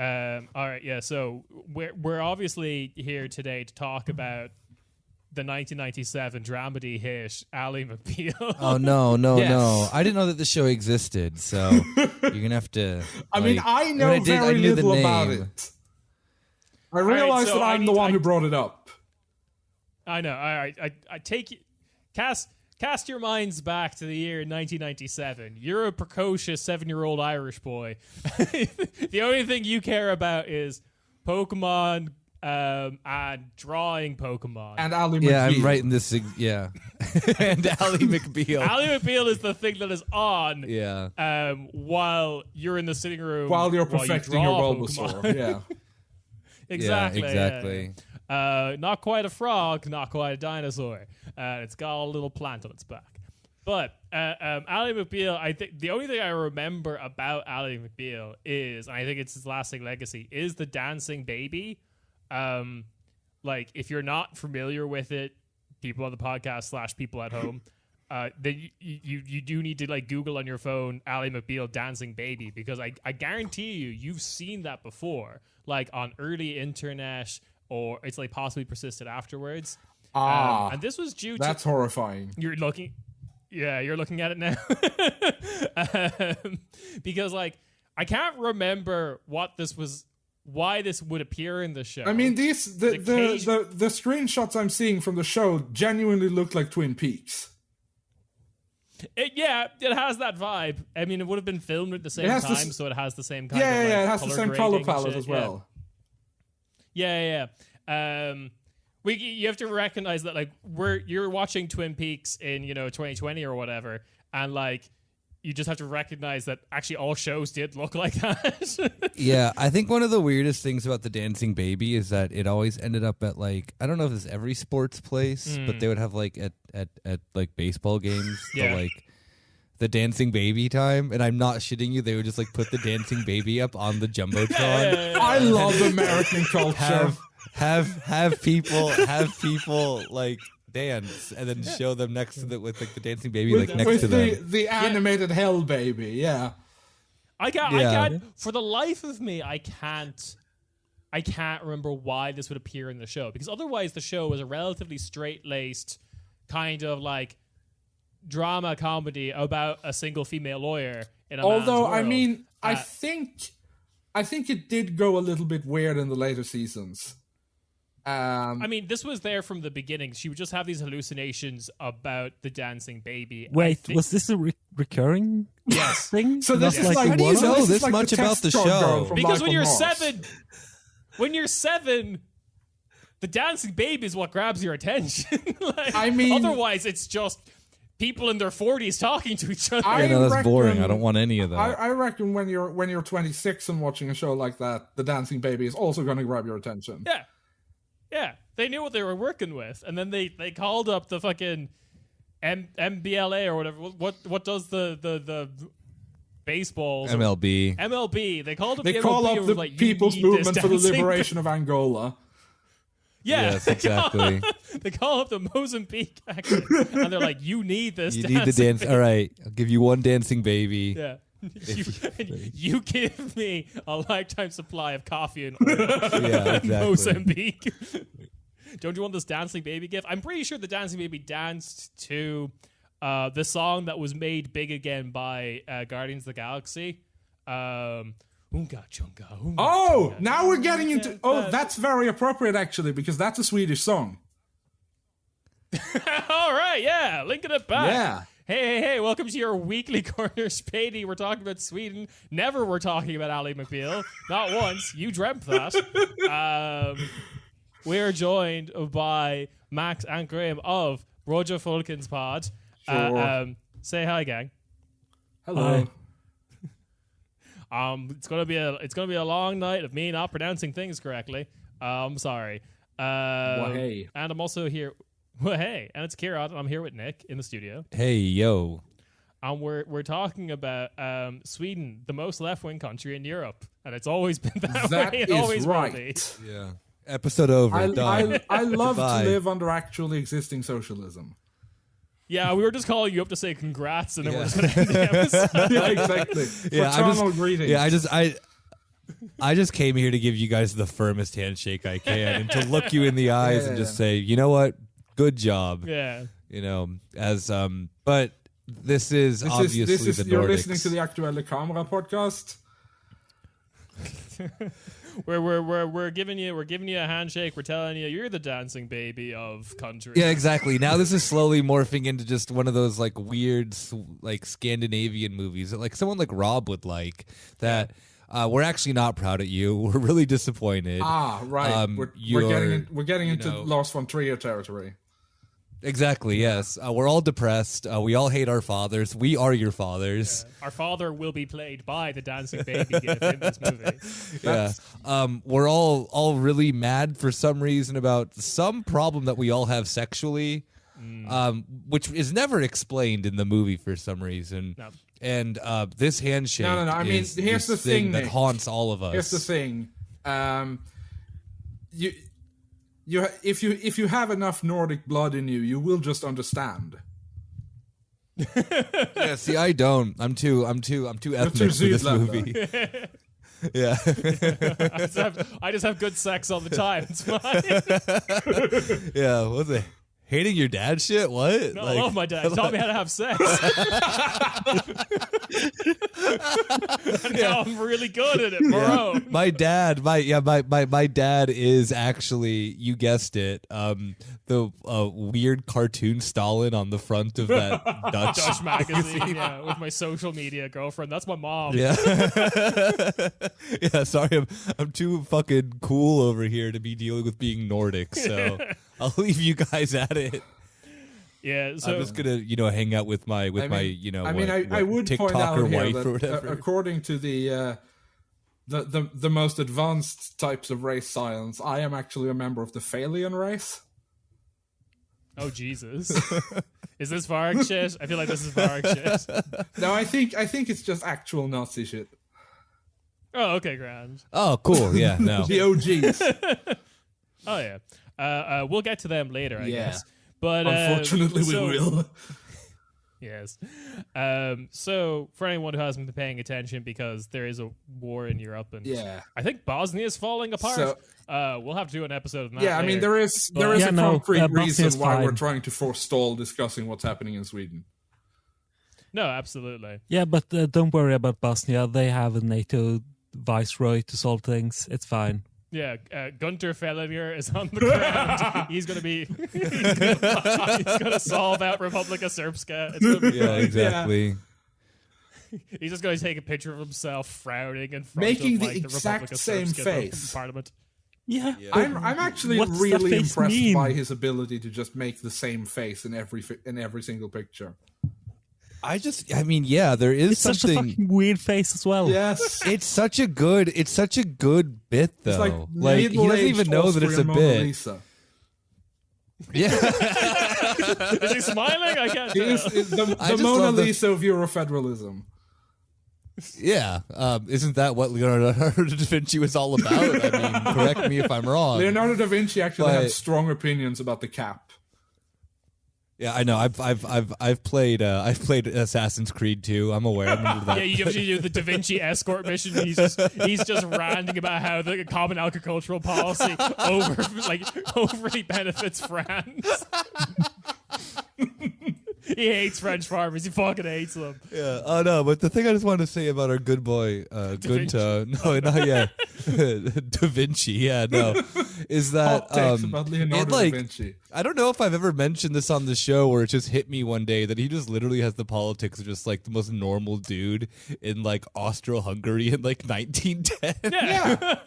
All right, yeah. So we're obviously here today to talk about the 1997 dramedy hit Ally McBeal. Oh no, Yes. no! I didn't know that the show existed, so you're gonna have to. I mean, I know very little about it. I realize that I'm the one who brought it up. I know. All right, I take you. Cast your minds back to the year 1997. You're a precocious 7-year-old Irish boy. The only thing you care about is Pokemon and drawing Pokemon. And Ally McBeal. Yeah, I'm writing this. Yeah, and Ally McBeal. Ally McBeal is the thing that is on. Yeah. While you're in the sitting room. While you're perfecting your Bulbasaur. Yeah. Exactly. Yeah, exactly. Yeah. Not quite a frog, not quite a dinosaur. It's got a little plant on its back. But Ally McBeal, I think the only thing I remember about Ally McBeal is, and I think it's his lasting legacy, is the dancing baby. Like, if you're not familiar with it, people on the podcast / people at home, then you do need to like Google on your phone Ally McBeal dancing baby, because I guarantee you've seen that before, like on early internet, or it's like possibly persisted afterwards. And this was due to... That's horrifying. You're looking at it now. Because like I can't remember what this was, why this would appear in the show. I mean, the screenshots I'm seeing from the show genuinely look like Twin Peaks. It has that vibe. I mean, it would have been filmed at the same time, so it has the same kind of it has the same color grading palette as well. Yeah. You have to recognize that like you're watching Twin Peaks in 2020 or whatever, and like you just have to recognize that actually all shows did look like that. Yeah, I think one of the weirdest things about the dancing baby is that it always ended up at like, I don't know if it's every sports place, but they would have like at like baseball games, the dancing baby time, and I'm not shitting you, they would just like put the dancing baby up on the Jumbotron. I love American culture. Have people like dance and then show them next to with like the dancing baby next to them. The animated hell baby, yeah. I can't for the life of me I can't remember why this would appear in the show, because otherwise the show was a relatively straight-laced kind of like drama comedy about a single female lawyer in a man's world. I mean, I think it did go a little bit weird in the later seasons. I mean, this was there from the beginning. She would just have these hallucinations about the dancing baby. Wait, was this a recurring thing? So this is like how do you know this like much about the show? Because when you're seven, the dancing baby is what grabs your attention. Like, I mean, otherwise it's just people in their 40s talking to each other. That's boring. I don't want any of that. I reckon when you're 26 and watching a show like that, the dancing baby is also going to grab your attention. Yeah, they knew what they were working with, and then they called up the fucking MBLA or whatever. What does the baseball MLB? They called up. They call up the People's Movement for the Liberation of Angola. Yeah, yes, exactly. They call up the Mozambique actually, and they're like, "You need this. You need the dance. All right, I'll give you one dancing baby." Yeah. You give me a lifetime supply of coffee and oil in Mozambique. Don't you want this dancing baby gift? I'm pretty sure the dancing baby danced to the song that was made big again by Guardians of the Galaxy. Unga chunga. Oh, now we're getting into... Oh, that's very appropriate, actually, because that's a Swedish song. All right, yeah. Linking it back. Yeah. Hey, welcome to your weekly corner, Späti. We're talking about Sweden. Never we're talking about Ally McBeal. Not once. You dreamt that. We're joined by Max and Ghraim of Brödrafolkens pod. Say hi, gang. Hello. It's gonna be a long night of me not pronouncing things correctly. I'm sorry. Hey. And I'm also here. Well, hey, and it's Kieran, and I'm here with Nick in the studio. Hey, yo. And we're talking about Sweden, the most left-wing country in Europe, and it's always been that way. It always right. will be. Yeah. Episode over. I love Goodbye. to live under actually existing socialism. Yeah, we were just calling you up to say congrats, and then we're just going to end the episode. Yeah, exactly. Fraternal greetings. Yeah, I just came here to give you guys the firmest handshake I can and to look you in the eyes and just say, you know what? Good job. Yeah. You know, but this is obviously the Nordics. You're listening to the Aktuelle Kamera podcast. We're giving you a handshake. We're telling you you're the dancing baby of country. Yeah, exactly. Now this is slowly morphing into just one of those like weird like Scandinavian movies that like someone like Rob would like. That we're actually not proud of you. We're really disappointed. Right. We're getting into Lars von Trier territory. Exactly, yes. We're all depressed. We all hate our fathers. We are your fathers. Yeah. Our father will be played by the dancing baby gif in this movie. We're all really mad for some reason about some problem that we all have sexually, which is never explained in the movie for some reason. No. And this handshake I mean, here's the thing that haunts all of us. Here's the thing. If you have enough Nordic blood in you, you will just understand. Yeah, see, I don't. I'm too ethnic for this movie. Yeah. I just have good sex all the time. It's fine. Yeah, what's it? Hating your dad shit? What? No, I love my dad. He taught me how to have sex. And now I'm really good at it, bro. My dad is actually, you guessed it, the weird cartoon Stalin on the front of that Dutch magazine. Yeah, with my social media girlfriend. That's my mom. Yeah. Yeah, sorry, I'm too fucking cool over here to be dealing with being Nordic, so I'll leave you guys at it. Yeah, so I'm just gonna, hang out with my, I would TikToker point out here wife that or whatever. According to the most advanced types of race science, I am actually a member of the Phalian race. Oh Jesus! Is this Varg shit? I feel like this is Varg shit. No, I think it's just actual Nazi shit. Oh, okay, grand. Oh, cool. Yeah, no. The OGs. Oh yeah. We'll get to them later, I guess. But unfortunately, we will. Yes. So for anyone who hasn't been paying attention, because there is a war in Europe, and I think Bosnia is falling apart. So, we'll have to do an episode of that. Yeah, I mean there is a concrete reason why we're trying to forestall discussing what's happening in Sweden. No, absolutely. Yeah, but don't worry about Bosnia. They have a NATO viceroy to solve things. It's fine. Yeah, Gunter Fellinger is on the ground. He's going to solve out Republika Srpska. Yeah, exactly. He's just going to take a picture of himself frowning in front making of the exact same face. Parliament. Yeah. I'm actually really impressed by his ability to just make the same face in every single picture. There is something. Such a fucking weird face as well. Yes, it's such a good bit though. It's like he doesn't even know that it's a bit. Lisa. Yeah, is he smiling? I can't. The Mona Lisa of Eurofederalism. Yeah, isn't that what Leonardo da Vinci was all about? I mean, correct me if I'm wrong. Leonardo da Vinci actually had strong opinions about the cap. Yeah, I know. I've played Assassin's Creed 2. I'm aware. I'm into that. Yeah, you usually do the Da Vinci escort mission. He's just ranting about how the common agricultural policy overly benefits France. He hates French farmers. He fucking hates them. Yeah. Oh no, but the thing I just wanted to say about our good boy Gunta, no, not yet, Da Vinci. Yeah, no, is that about Leonardo da Vinci. I don't know if I've ever mentioned this on the show where it just hit me one day that he just literally has the politics of just like the most normal dude in like Austro-Hungary in like 1910. Yeah.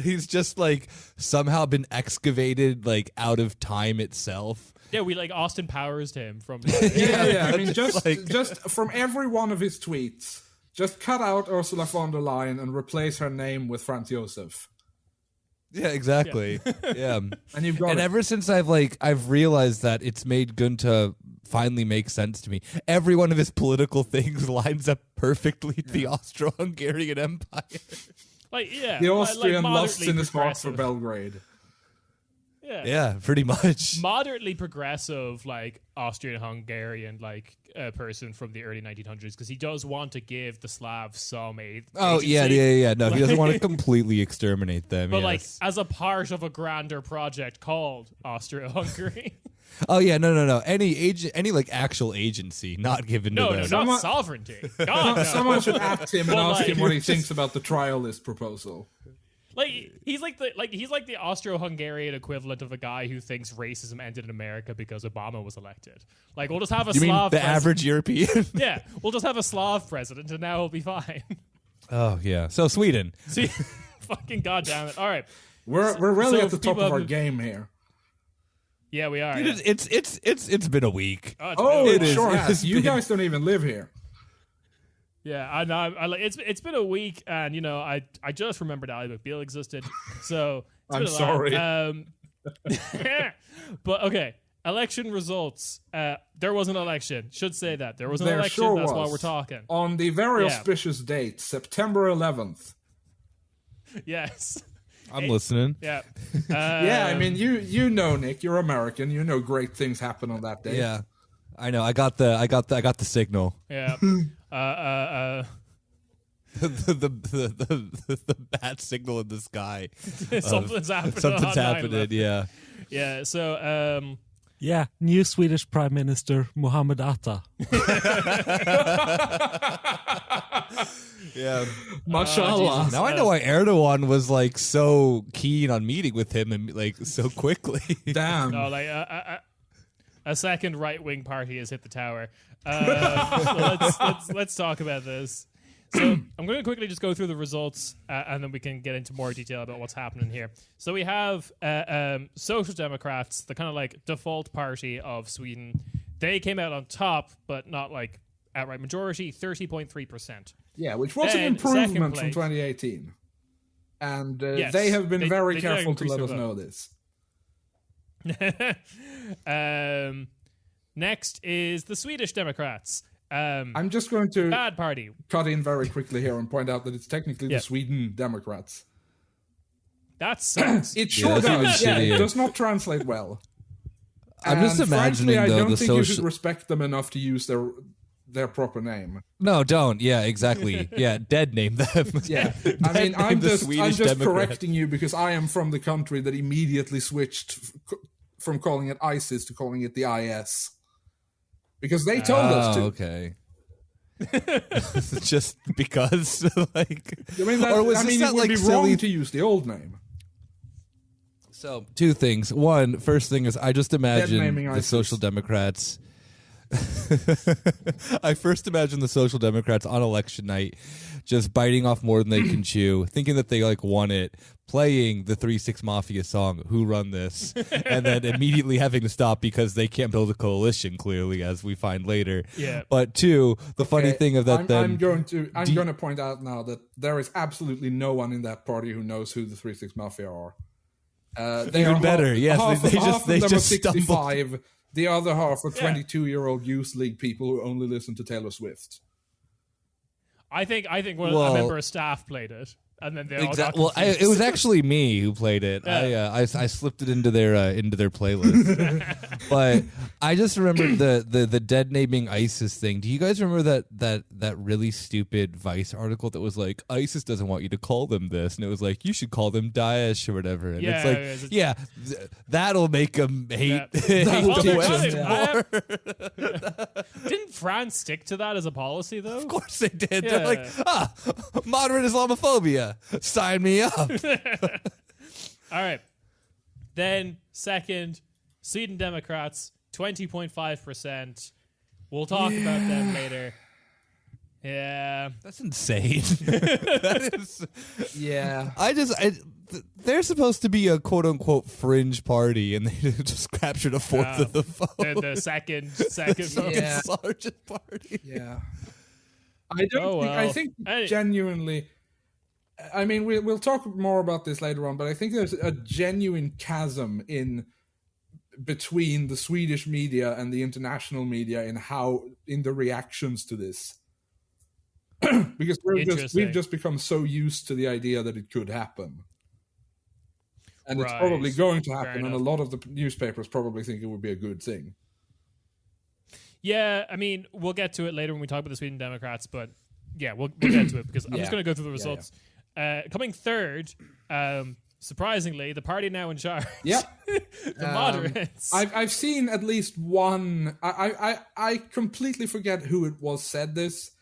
He's just like somehow been excavated like out of time itself. Yeah, we like Austin Powers him from. Yeah. I mean, just from every one of his tweets, just cut out Ursula von der Leyen and replace her name with Franz Josef. Yeah, exactly. Yeah, and you've got. And ever since I've realized that it's made Gunta finally make sense to me. Every one of his political things lines up perfectly to the Austro-Hungarian Empire. Like, yeah, the Austrian lusts in his heart progressive. for Belgrade. Yeah, pretty much. Moderately progressive, like Austrian-Hungarian, like person from the early 1900s, because he does want to give the Slavs some aid. Oh, agency. yeah. No, he doesn't want to completely exterminate them. But yes. like as a part of a grander project called Austria-Hungary. Oh yeah, no. Any like actual agency not given to them. No, not sovereignty. God, no. Someone should ask him and Well, ask like- him what he thinks about the trial list proposal. Like he's like the Austro-Hungarian equivalent of a guy who thinks racism ended in America because Obama was elected. Like we'll just have a You mean Slav the president. average European? Yeah, we'll just have a Slav president and now we'll be fine. Oh yeah. So Sweden. See, fucking goddamn it! All right, We're really so at the top people of our have- game here. yeah, we are. Dude, Yeah. it's been a week. Oh, Oh, been- it is. sure It has. has You been- guys don't even live here. yeah, I know. I like it's been a week, and I just remembered Ally McBeal existed, so it's I'm been a sorry. lot. But okay, election results. There was an election. Should say that there was an There election. sure That's why was. we're talking. On the very Yeah. auspicious date, September 11th. Yes. I'm listening. Yeah. Yeah, I mean, you know, Nick, you're American. You know great things happen on that day. Yeah. I know. I got the signal. Yeah. the bat signal in the sky. Something's happening. Something's on happening. 9/11. Yeah. Yeah. So Yeah, new Swedish Prime Minister Mohammed Atta. Yeah. Mashallah. Now I know why Erdogan was like so keen on meeting with him and like so quickly. Damn. no, like a second right wing party has hit the tower. So let's talk about this. So I'm going to quickly just go through the results, and then we can get into more detail about what's happening here. So we have Social Democrats, the kind of like default party of Sweden. They came out on top, but not like outright majority, 30.3%. Yeah, which was an Then, improvement second from place. 2018. And Yes, they have been they very did careful to increase let their us vote. know this. Next is the Swedish Democrats. I'm just going to Bad party. cut in very quickly here and point out that it's technically Yeah. the Sweden Democrats. That sucks. It sure that's even does. Yeah, it shittier. does not translate well. I'm just And imagining, frankly, I though, don't the think you should social- respect them enough to use their proper name. No, don't. Yeah, exactly. Yeah, dead name them. Yeah, I mean, Name I'm the just Swedish Democrat. Democrat. You because I am from the country that immediately switched from calling it ISIS to calling it the IS. Because they told us to. Okay. Just because, like, I mean, or was this it not would like be silly? wrong to use the old name. So, two things. One, first thing is I just imagine naming the ISIS. Social Democrats. I first imagine the Social Democrats on election night just biting off more than they can chew, thinking that they like won it, playing the 3-6 Mafia song, Who Run This, and then immediately having to stop because they can't build a coalition, clearly, as we find later. Yeah. But two, the funny Okay, thing of that I'm going to point out now that there is absolutely no one in that party who knows who the 3-6 Mafia are. They Even are better, yes, Half, they half just- of they them just are stumbled. 65. The other half are 22-year-old youth league people who only listen to Taylor Swift. I think a Well- member of staff played it, and then they all got Exactly. Well, confused. it was actually me who played it. Yeah. I slipped it into their playlist. But I just remembered the dead naming ISIS thing. Do you guys remember that really stupid Vice article that was like ISIS doesn't want you to call them this, and it was like you should call them Daesh or whatever. And Yeah, it's like that'll make them hate, Yeah. hate Well, the they West got it. more. Didn't France stick to that as a policy, though? Of course they did. Yeah. They're like moderate Islamophobia. Sign me up. All right. Then second, Sweden Democrats, 20.5%. We'll talk about them later. Yeah. That's insane. That is. Yeah. They're supposed to be a quote unquote fringe party, and they just captured a fourth Yeah. of the vote. The second. Yeah. It's the largest party. Yeah. I think Hey. genuinely. I mean, we'll talk more about this later on, but I think there's a genuine chasm between the Swedish media and the international media in the reactions to this, because we've Interesting. just become so used to the idea that it could happen. And it's Right. probably going to Fair happen, and a enough. lot of the newspapers probably think it would be a good thing. Yeah, I mean, we'll get to it later when we talk about the Sweden Democrats, but yeah, we'll get to it because I'm Yeah. just going to go through the Yeah, results. Coming third, surprisingly, the party now in charge. Yep. The moderates. I've seen at least one. I completely forget who it was said this,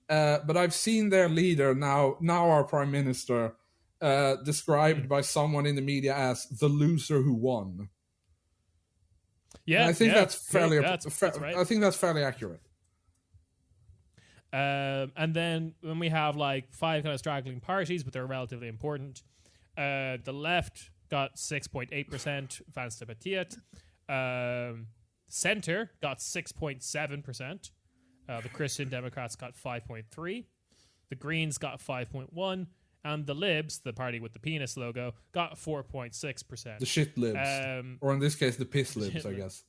but I've seen their leader now our prime minister described by someone in the media as the loser who won. Yeah, And I think that's fairly. That's right. I think that's fairly accurate. And then when we have like 5 kind of straggling parties, but they're relatively important. The left got 6.8%, Vänster Partiet. Center got 6.7%. The Christian Democrats got 5.3%. The Greens got 5.1%. And the Libs, the party with the penis logo, got 4.6%. The shit libs, or in this case, the piss libs, I guess.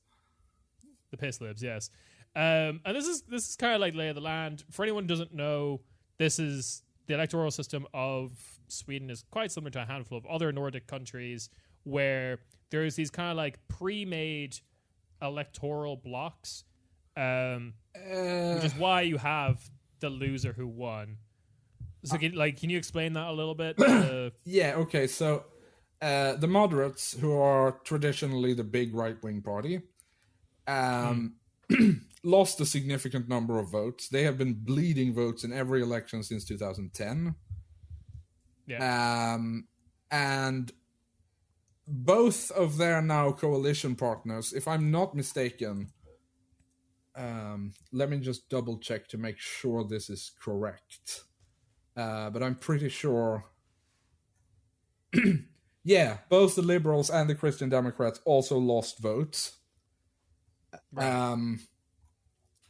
The piss libs, yes. And this is kind of like lay of the land. For anyone who doesn't know, this is the electoral system of Sweden is quite similar to a handful of other Nordic countries where there's these kind of like pre-made electoral blocks, which is why you have the loser who won. So, can you explain that a little bit? Yeah, okay. So, the moderates, who are traditionally the big right-wing party, lost a significant number of votes. They have been bleeding votes in every election since 2010. Yeah. And both of their now coalition partners, if I'm not mistaken, let me just double check to make sure this is correct. But I'm pretty sure. Yeah, both the Liberals and the Christian Democrats also lost votes. Right.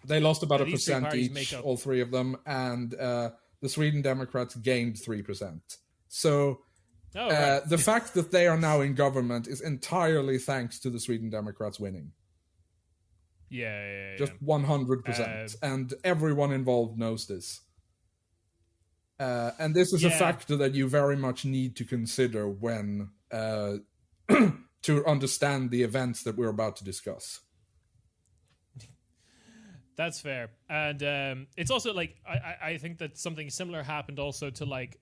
They lost about a these three percent parties make each, up- all three of them, and the Sweden Democrats gained 3%. So Right. the fact that they are now in government is entirely thanks to the Sweden Democrats winning. Yeah. Just 100%. And everyone involved knows this. And this is a factor that you very much need to consider when to understand the events that we're about to discuss. That's fair. And it's also like I think that something similar happened also to like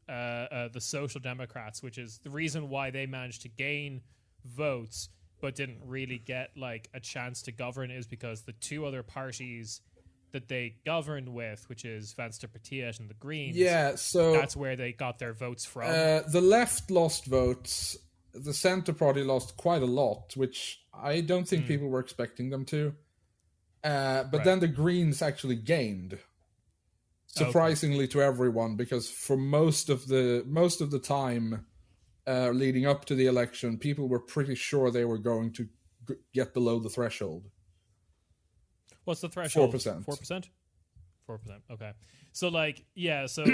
the Social Democrats, which is the reason why they managed to gain votes but didn't really get like a chance to govern is because the two other parties that they governed with, which is Vänster Partiet and the Greens, so that's where they got their votes from. The left lost votes. The Center Party lost quite a lot, which I don't think people were expecting them to. But then the Greens actually gained, surprisingly to everyone, because for most of the time leading up to the election, people were pretty sure they were going to get below the threshold. What's the threshold? 4%. 4%? 4%. Okay. So so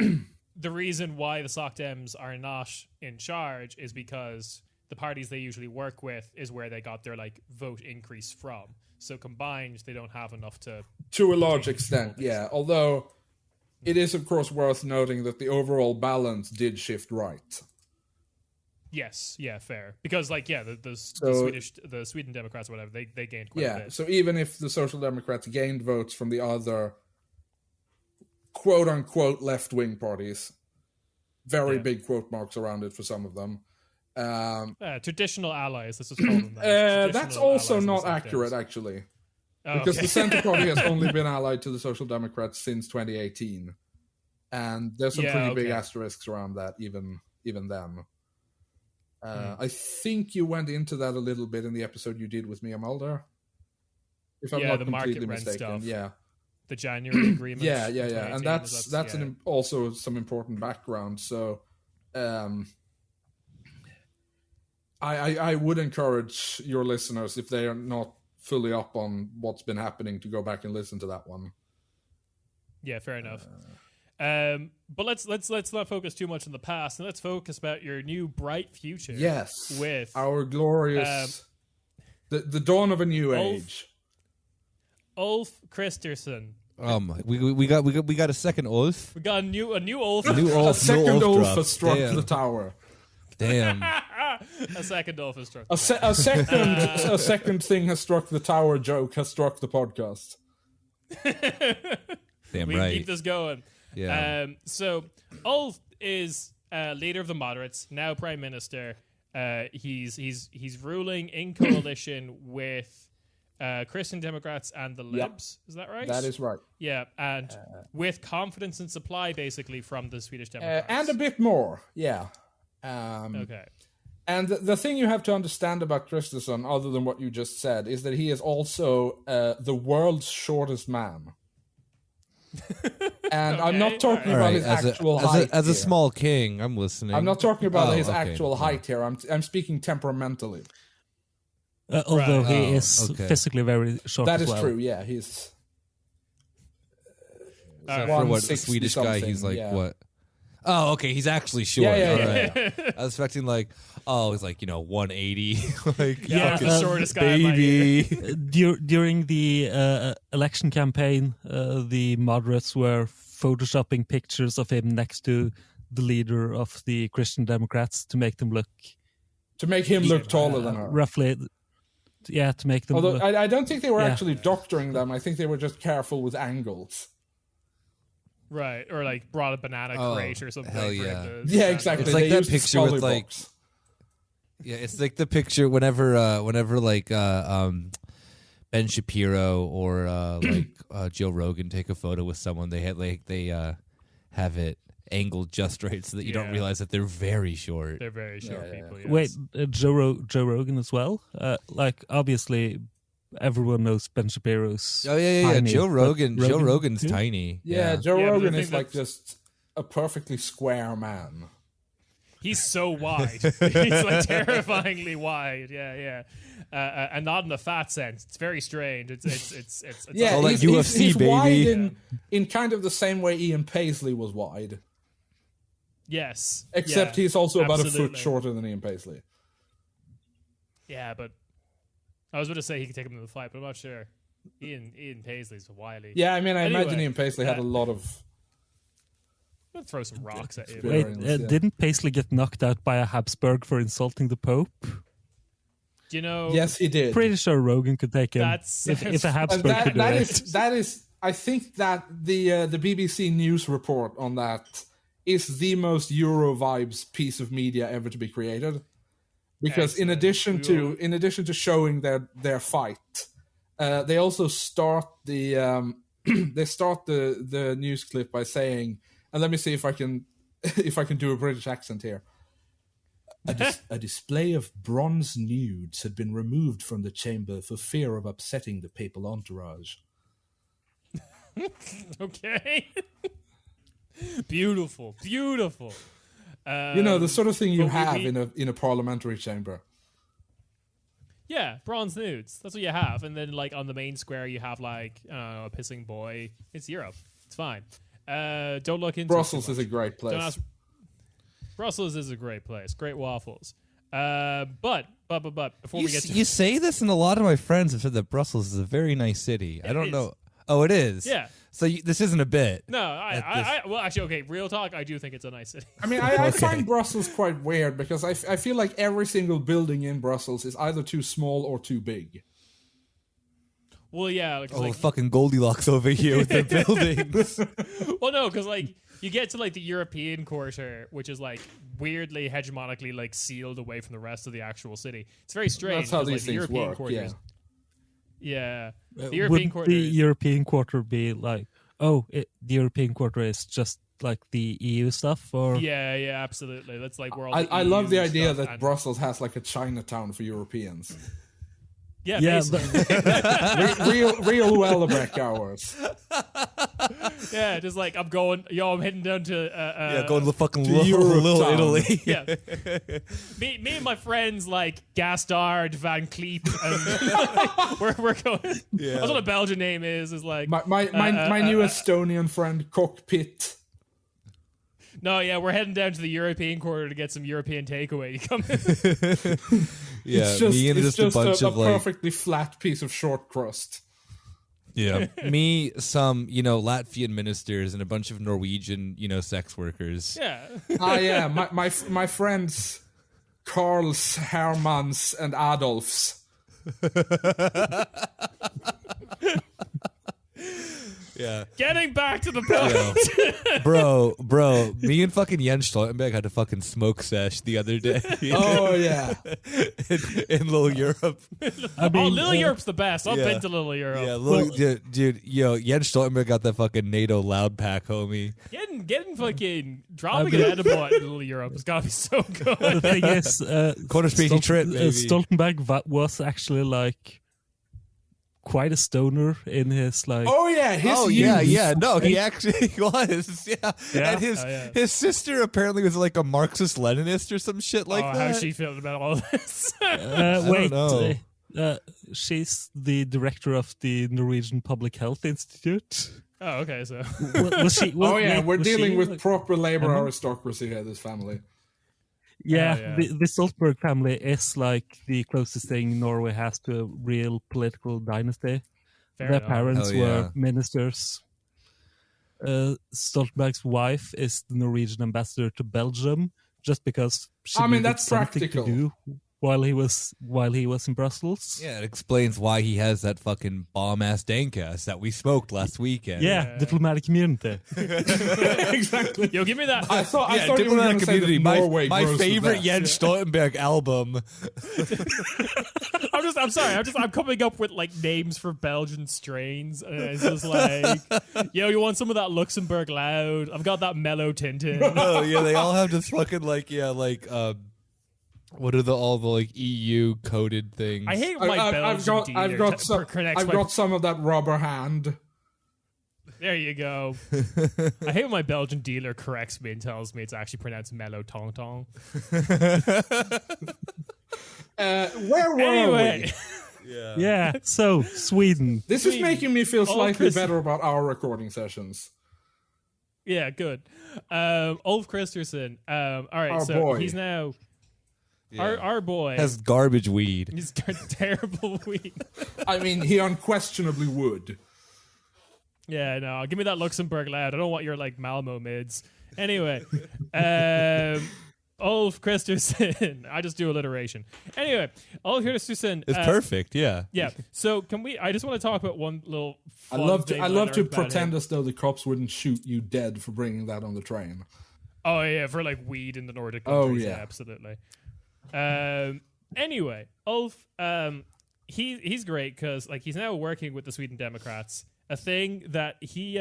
the reason why the Soc Dems are not in charge is because the parties they usually work with is where they got their like vote increase from. So combined, they don't have enough to a large extent, yeah. Although it is of course worth noting that the overall balance did shift right. Yes, yeah, fair. Because the Sweden Democrats or whatever, they gained quite a bit. So even if the Social Democrats gained votes from the other quote unquote left wing parties, very big quote marks around it for some of them. Traditional allies, let's just call them that. That's also not accurate, actually. Because the Center Party has only been allied to the Social Democrats since 2018. And there's some pretty big asterisks around that, even then. I think you went into that a little bit in the episode you did with Mia Mulder. If I'm not the completely market rent mistaken. stuff. Yeah. The January agreement. Yeah. And that's also some important background. So I would encourage your listeners, if they are not fully up on what's been happening, to go back and listen to that one. Yeah, fair enough. But let's not focus too much on the past, and let's focus about your new bright future. Yes, with our glorious the dawn of a new age. Ulf Kristersson. We got a second Ulf. We got a new Ulf. A new Ulf. A second no Ulf drop. has struck Damn. the tower. Damn. A second off has struck. A second thing has struck the tower joke has struck the podcast. Damn We right. can keep this going. Yeah. So Ulf is leader of the moderates, now prime minister. He's ruling in coalition with Christian Democrats and the Libs. Is that right? That is right. Yeah, and with confidence and supply, basically, from the Swedish Democrats. And a bit more, yeah. Okay. And the thing you have to understand about Kristersson, other than what you just said, is that he is also the world's shortest man. And I'm not talking about his actual height. As a here. small king, I'm listening. I'm not talking about his okay. actual height here. I'm speaking temperamentally. Although he Oh, is okay. physically very short That as is well. true. Yeah, he's. So for what, a 160 Swedish guy, he's something, like, yeah. what? Oh, okay, he's actually short. Yeah. All right. I was expecting like, he's like, 180. Like, Yeah, fucking the shortest guy in my baby. During the election campaign, the moderates were photoshopping pictures of him next to the leader of the Christian Democrats to make them look To make him look taller than her. roughly. Yeah, to make them Although look. I don't think they were Yeah. actually doctoring them. I think they were just careful with angles. Right, or like brought a banana crate or something. hell for yeah. him to Yeah, stand exactly. on. It's like They that used the picture with, Scully like, box. Yeah, it's like the picture whenever like Ben Shapiro or Joe Rogan take a photo with someone, they have it angled just right so that you don't Yeah. realize that they're very short. They're very short Yeah. people. Yes. Wait, Joe Rogan as well? Like, obviously, everyone knows Ben Shapiro's. Oh yeah. tiny, Joe but Rogan's too? tiny. Yeah, Joe Yeah, but Rogan the is thing like just a perfectly square man. He's so wide. He's like terrifyingly wide. Yeah. And not in a fat sense. It's very strange. It's Yeah, all that he's, UFC, he's wide baby. in kind of the same way Ian Paisley was wide. yes. Except yeah, he's also about a foot absolutely. shorter than Ian Paisley. Yeah, but I was going to say he could take him in the fight, but I'm not sure. Ian Paisley's wily. Yeah, I mean, I Anyway, imagine Ian Paisley had a lot of... I'm going to throw some rocks at you. Wait, Yeah. didn't Paisley get knocked out by a Habsburg for insulting the Pope? Do you know? Yes, he did. Pretty sure Rogan could take him. That's- if a And Habsburg could do that it. that is. I think that the BBC News report on that is the most Euro vibes piece of media ever to be created, because in Excellent. addition to showing their fight, they also start the the news clip by saying, and let me see if I can do a British accent here. A display of bronze nudes had been removed from the chamber for fear of upsetting the papal entourage. Okay. Beautiful. The sort of thing you but have we- in a parliamentary chamber. Yeah, bronze nudes. That's what you have. And then, like, on the main square, you have, like, I don't know, a pissing boy. It's Europe. It's fine. Don't look into Brussels it is too a great much. place. Don't ask. Brussels is a great place. Great waffles. But before we get to You say this, and a lot of my friends have said that Brussels is a very nice city. I don't is. know. Oh, it is. Yeah. So this isn't a bit. no, well, actually, okay. Real talk. I do think it's a nice city. I mean, I find Brussels quite weird because I feel like every single building in Brussels is either too small or too big. Well, yeah. Like, Oh, fucking Goldilocks over here with the buildings. well, no, because like you get to like the European quarter, which is like weirdly hegemonically like sealed away from the rest of the actual city. It's very strange. That's how 'cause, like, these the things European work. quarter Yeah. is- yeah. The Would European quarter. the is- European quarter be like, the European quarter is just like the EU stuff? Or yeah, absolutely. That's like where all the I love the EU idea stuff that and- Brussels has like a Chinatown for Europeans. Yeah, Yeah, basically. real Wellebeck hours. Yeah, just like I'm heading down to Going to fucking to Europe little town. Italy. yeah. me and my friends like Gastard, Van Cleep, and we're going. Yeah. That's what a Belgian name is like My new Estonian friend Cockpit. no, yeah, we're heading down to the European quarter to get some European takeaway. You come in. Yeah, It's just, me and it's just a bunch a of like, perfectly flat piece of short crust. yeah, me, some Latvian ministers and a bunch of Norwegian sex workers. Yeah. Yeah, my friends Karls, Hermans, and Adolfs. Yeah. Getting back to the point. Bro, me and fucking Jens Stoltenberg had a fucking smoke sesh the other day. Oh, yeah. in Little Europe. Little Europe's the best. I've been to Little Europe. Yeah, dude, Jens Stoltenberg got that fucking NATO loud pack, homie. Getting fucking dropping an edible at Little Europe has gotta be so good. The thing is, Quarter Späti trip, baby. Stoltenberg was actually like quite a stoner in his like. Oh yeah, No, he actually was. And his sister apparently was like a Marxist Leninist or some shit like that. How's she feeling about all this? She's the director of the Norwegian Public Health Institute. Oh, okay. So was she? We're dealing with proper labor aristocracy here. This family. Yeah, the Stoltenberg family is like the closest thing Norway has to a real political dynasty. Their parents were ministers. Stoltenberg's wife is the Norwegian ambassador to Belgium, just because she needed that's something practical. to do while he was in Brussels. Yeah, it explains why he has that fucking bomb-ass dank-ass that we smoked last weekend. Yeah, diplomatic immunity. Exactly. Yo, give me that. I thought you were going to say that Norway my grows favorite the Jens Stoltenberg album. I'm sorry. I'm coming up with like names for Belgian strains. And it's just like, yo, you want some of that Luxembourg Loud? I've got that Mellow Tintin. Oh yeah, they all have this fucking what are all the like EU coded things? I hate my Belgian dealer. I've got some of that rubber hand. There you go. I hate when my Belgian dealer corrects me and tells me it's actually pronounced Mellow Tong Tong. Where were Anyway. we? Yeah, so Sweden. This is making me feel slightly better about our recording sessions. Yeah, good. Ulf Kristersson. All right, Our so boy. he's now our boy has garbage weed. He's got terrible weed. I mean, he unquestionably would. Yeah, no, give me that Luxembourg Loud. I don't want your like Malmo mids. Anyway, Ulf Kristersson. I just do alliteration. Anyway, Ulf Kristersson. It's perfect. Yeah. Yeah. So can we? I just want to talk about one little. I love to pretend as though the cops wouldn't shoot you dead for bringing that on the train. Oh yeah, for like weed in the Nordic Oh, countries. yeah. Absolutely. Anyway, Ulf, he's great because like he's now working with the Sweden Democrats, a thing that he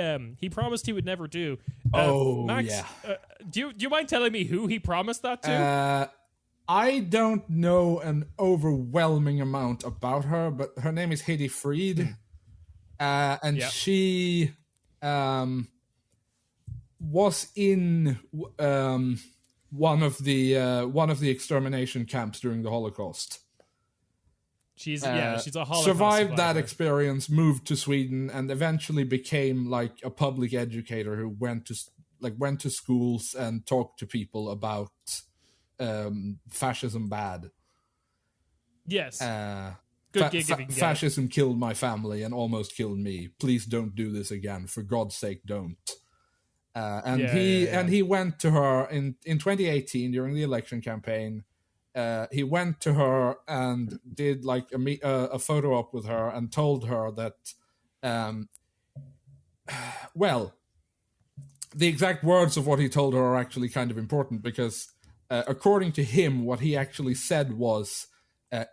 promised he would never do. Max, yeah. Do you mind telling me who he promised that to? I don't know an overwhelming amount about her, but her name is Heidi Fried, and she was in one of the extermination camps during the Holocaust. She's a Holocaust survived that survivor. experience, moved to Sweden, and eventually became like a public educator who went to schools and talked to people about fascism bad. Yes. Good gig if you can get fascism killed my family and almost killed me. Please don't do this again. For God's sake, don't. He went to her in 2018 during the election campaign. He went to her and did like a photo op with her and told her that, well, the exact words of what he told her are actually kind of important because, according to him, what he actually said was,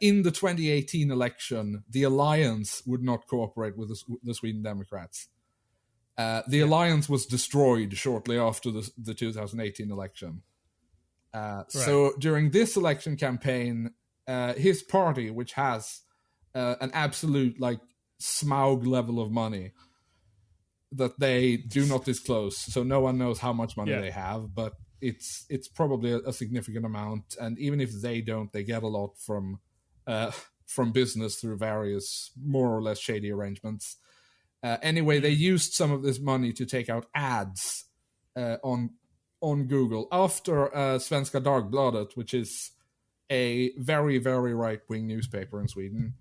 in the 2018 election, the alliance would not cooperate with the Sweden Democrats. The alliance was destroyed shortly after the 2018 election. So during this election campaign, his party, which has an absolute like Smaug level of money that they do not disclose, so no one knows how much money they have, but it's probably a significant amount. And even if they don't, they get a lot from business through various more or less shady arrangements. Anyway, they used some of this money to take out ads on Google after Svenska Dagbladet, which is a very, very right-wing newspaper in Sweden,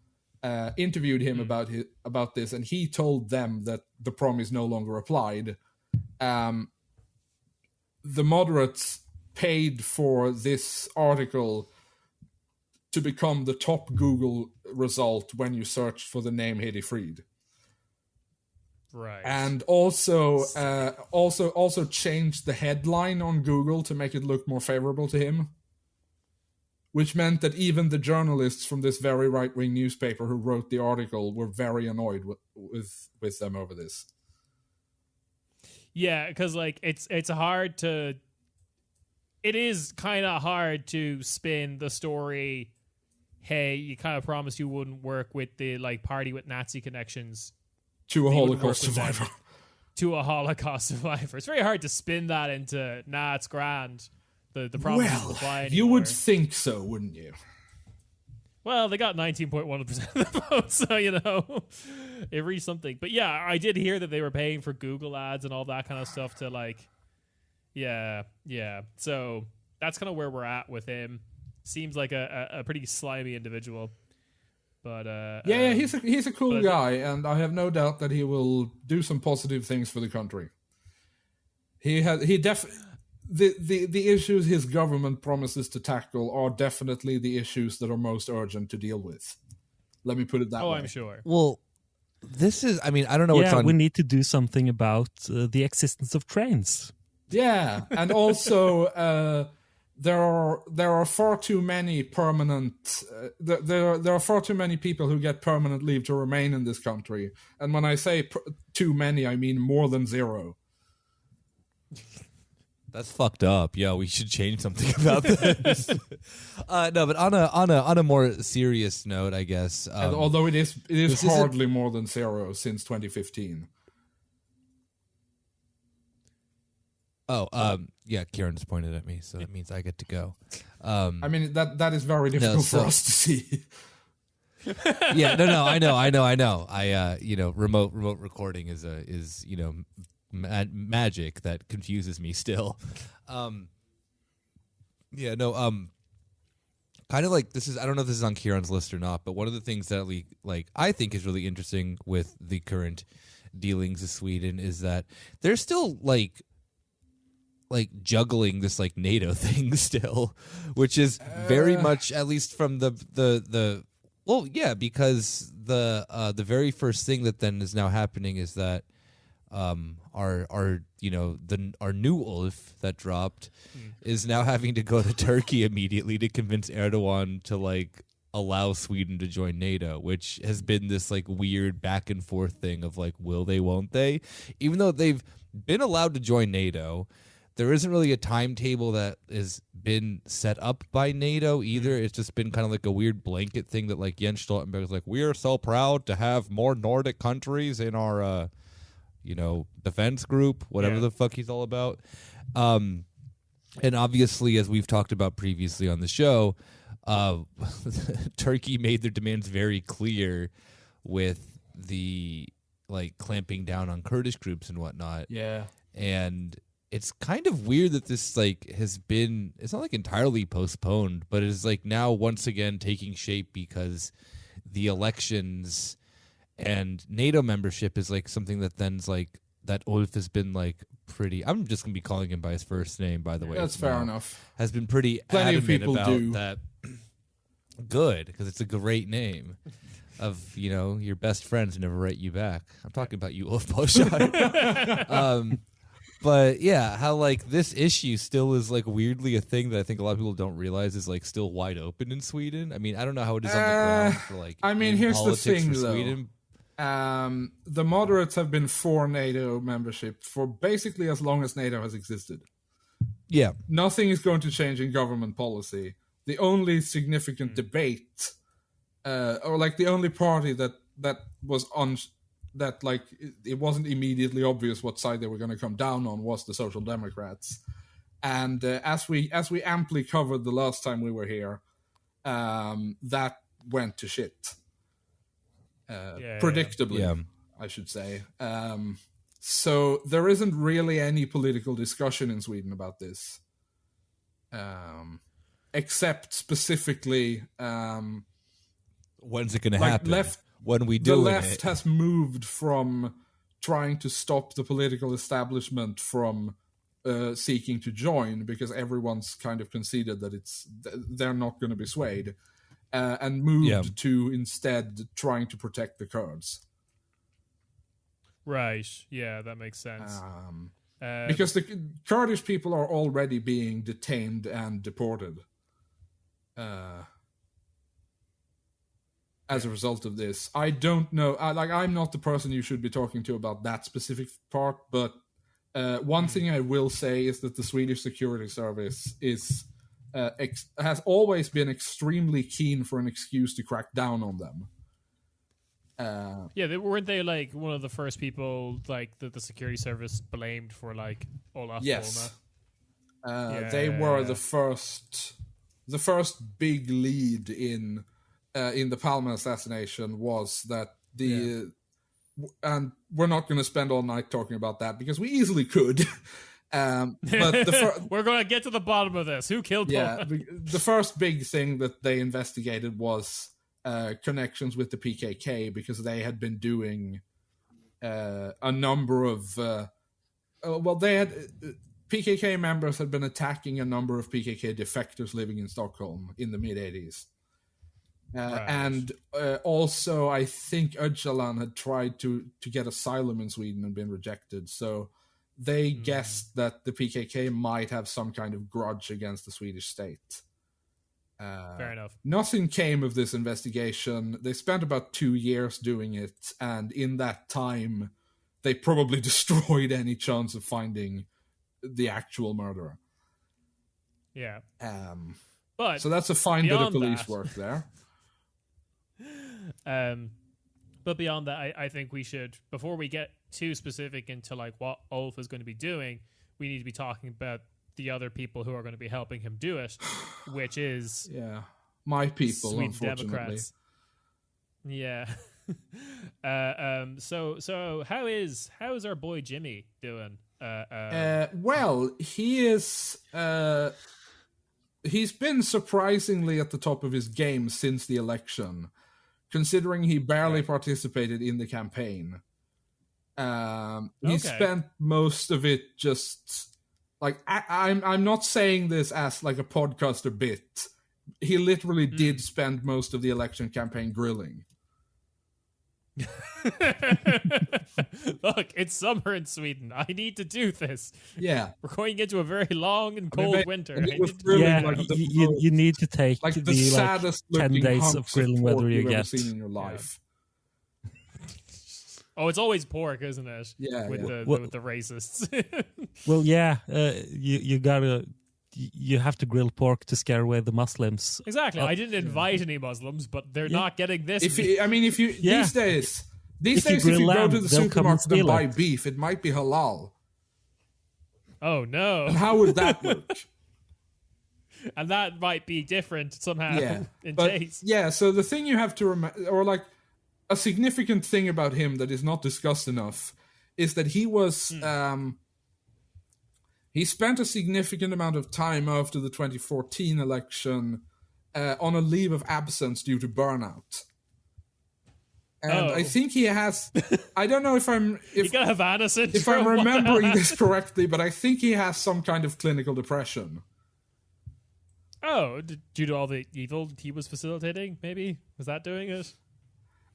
interviewed him about this, and he told them that the promise no longer applied. The moderates paid for this article to become the top Google result when you search for the name Hedi Fried. Right. And also changed the headline on Google to make it look more favorable to him, which meant that even the journalists from this very right-wing newspaper who wrote the article were very annoyed with them over this. Yeah, because like it's hard to. It is kind of hard to spin the story. Hey, you kind of promised you wouldn't work with the like party with Nazi connections to a Holocaust survivor. To a Holocaust survivor. It's very hard to spin that into it's grand. The promise doesn't apply anymore. You would think so, wouldn't you? Well, they got 19.1% of the vote, so, it reached something. But yeah, I did hear that they were paying for Google ads and all that kind of stuff to, like, yeah. So that's kind of where we're at with him. Seems like a pretty slimy individual. But he's a cool guy, and I have no doubt that he will do some positive things for the country. The issues his government promises to tackle are definitely the issues that are most urgent to deal with. Let me put it that way. Oh, I'm sure. Well, this is, I mean, I don't know what's on. We need to do something about the existence of trains. Yeah, and also there are far too many permanent. There are far too many people who get permanent leave to remain in this country, and when I say too many, I mean more than zero. That's fucked up. Yeah, we should change something about this. No, but on a more serious note, I guess. And although it is hardly more than zero since 2015. Yeah, Kieran just pointed at me, so that means I get to go. I mean that is very difficult for us to see. Yeah, no, I know. Remote recording is magic that confuses me still. Kind of like this is, I don't know if this is on Kieran's list or not, but one of the things that I think is really interesting with the current dealings of Sweden is that they're still like juggling this like NATO thing still, which is very much, at least from the because the very first thing that then is now happening is that our new Ulf that dropped is now having to go to Turkey immediately to convince Erdogan to like allow Sweden to join NATO, which has been this like weird back and forth thing of like, will they, won't they? Even though they've been allowed to join NATO, there isn't really a timetable that has been set up by NATO either. It's just been kind of like a weird blanket thing that like Jens Stoltenberg is like, we are so proud to have more Nordic countries in our defense group, whatever the fuck he's all about. And obviously, as we've talked about previously on the show, Turkey made their demands very clear with the like clamping down on Kurdish groups and whatnot. Yeah. And it's kind of weird that this like has been, it's not like entirely postponed, but it is like now once again taking shape because the elections and NATO membership is like something that then's like that Ulf has been like pretty, I'm just gonna be calling him by his first name, by the way. That's fair enough. Has been pretty Plenty adamant of people about do that. Good, because it's a great name of your best friends never write you back. I'm talking about you, Ulf Bolshoi. But yeah, how like this issue still is like weirdly a thing that I think a lot of people don't realize is like still wide open in Sweden. I mean, I don't know how it is on the ground for like. I mean, here's the thing, though. Sweden. The moderates have been for NATO membership for basically as long as NATO has existed. Yeah, nothing is going to change in government policy. The only significant debate, or like the only party that was on. That like it wasn't immediately obvious what side they were going to come down on was the Social Democrats, and as we amply covered the last time we were here, that went to shit. Predictably, I should say. So there isn't really any political discussion in Sweden about this, except specifically. When's it going to happen? When we do the left has moved from trying to stop the political establishment from seeking to join because everyone's kind of conceded that they're not going to be swayed, and moved to instead trying to protect the Kurds. Right. Yeah, that makes sense. Because the Kurdish people are already being detained and deported as a result of this. I don't know. I'm not the person you should be talking to about that specific part, but one thing I will say is that the Swedish security service has always been extremely keen for an excuse to crack down on them. Weren't they like one of the first people like that the security service blamed for like Olaf? Yes, they were the first big lead in the Palme assassination was that and we're not going to spend all night talking about that because we easily could. But we're going to get to the bottom of this. Who killed Palme? The first big thing that they investigated was connections with the PKK because they had been doing a number of PKK members had been attacking a number of PKK defectors living in Stockholm in the mid-80s. And also I think Öcalan had tried to get asylum in Sweden and been rejected, so they guessed that the PKK might have some kind of grudge against the Swedish state. Fair enough. Nothing came of this investigation. They spent about 2 years doing it, and in that time, they probably destroyed any chance of finding the actual murderer. Yeah. But so that's a fine bit of police work there. But beyond that, I think we should, before we get too specific into like what Ulf is going to be doing, we need to be talking about the other people who are going to be helping him do it, which is my people, Sweden unfortunately. Democrats. Yeah. So how is our boy Jimmy doing? Well, he is. He's been surprisingly at the top of his game since the election, considering he barely participated in the campaign. He spent most of it just. Like, I'm not saying this as like a podcaster bit. He literally did spend most of the election campaign grilling. Look, it's summer in Sweden. I need to do this. Yeah. We're going into a very long and cold winter. You need to take like the saddest 10 days of grilling weather you get. Seen in your life. Oh, it's always pork, isn't it? Yeah, with the racists. Well, yeah, you have to grill pork to scare away the Muslims. Exactly. I didn't invite any Muslims, but they're not getting this. These days, if you go to the supermarket and buy beef, it might be halal. Oh no! And how would that work? And that might be different somehow in taste. Yeah. So the thing you have to remember, or like a significant thing about him that is not discussed enough, is that he was. He spent a significant amount of time after the 2014 election on a leave of absence due to burnout. And I think he has... I don't know if I'm... You got Havana syndrome? If I'm remembering this correctly, but I think he has some kind of clinical depression. Oh, due to all the evil he was facilitating, maybe? Was that doing it?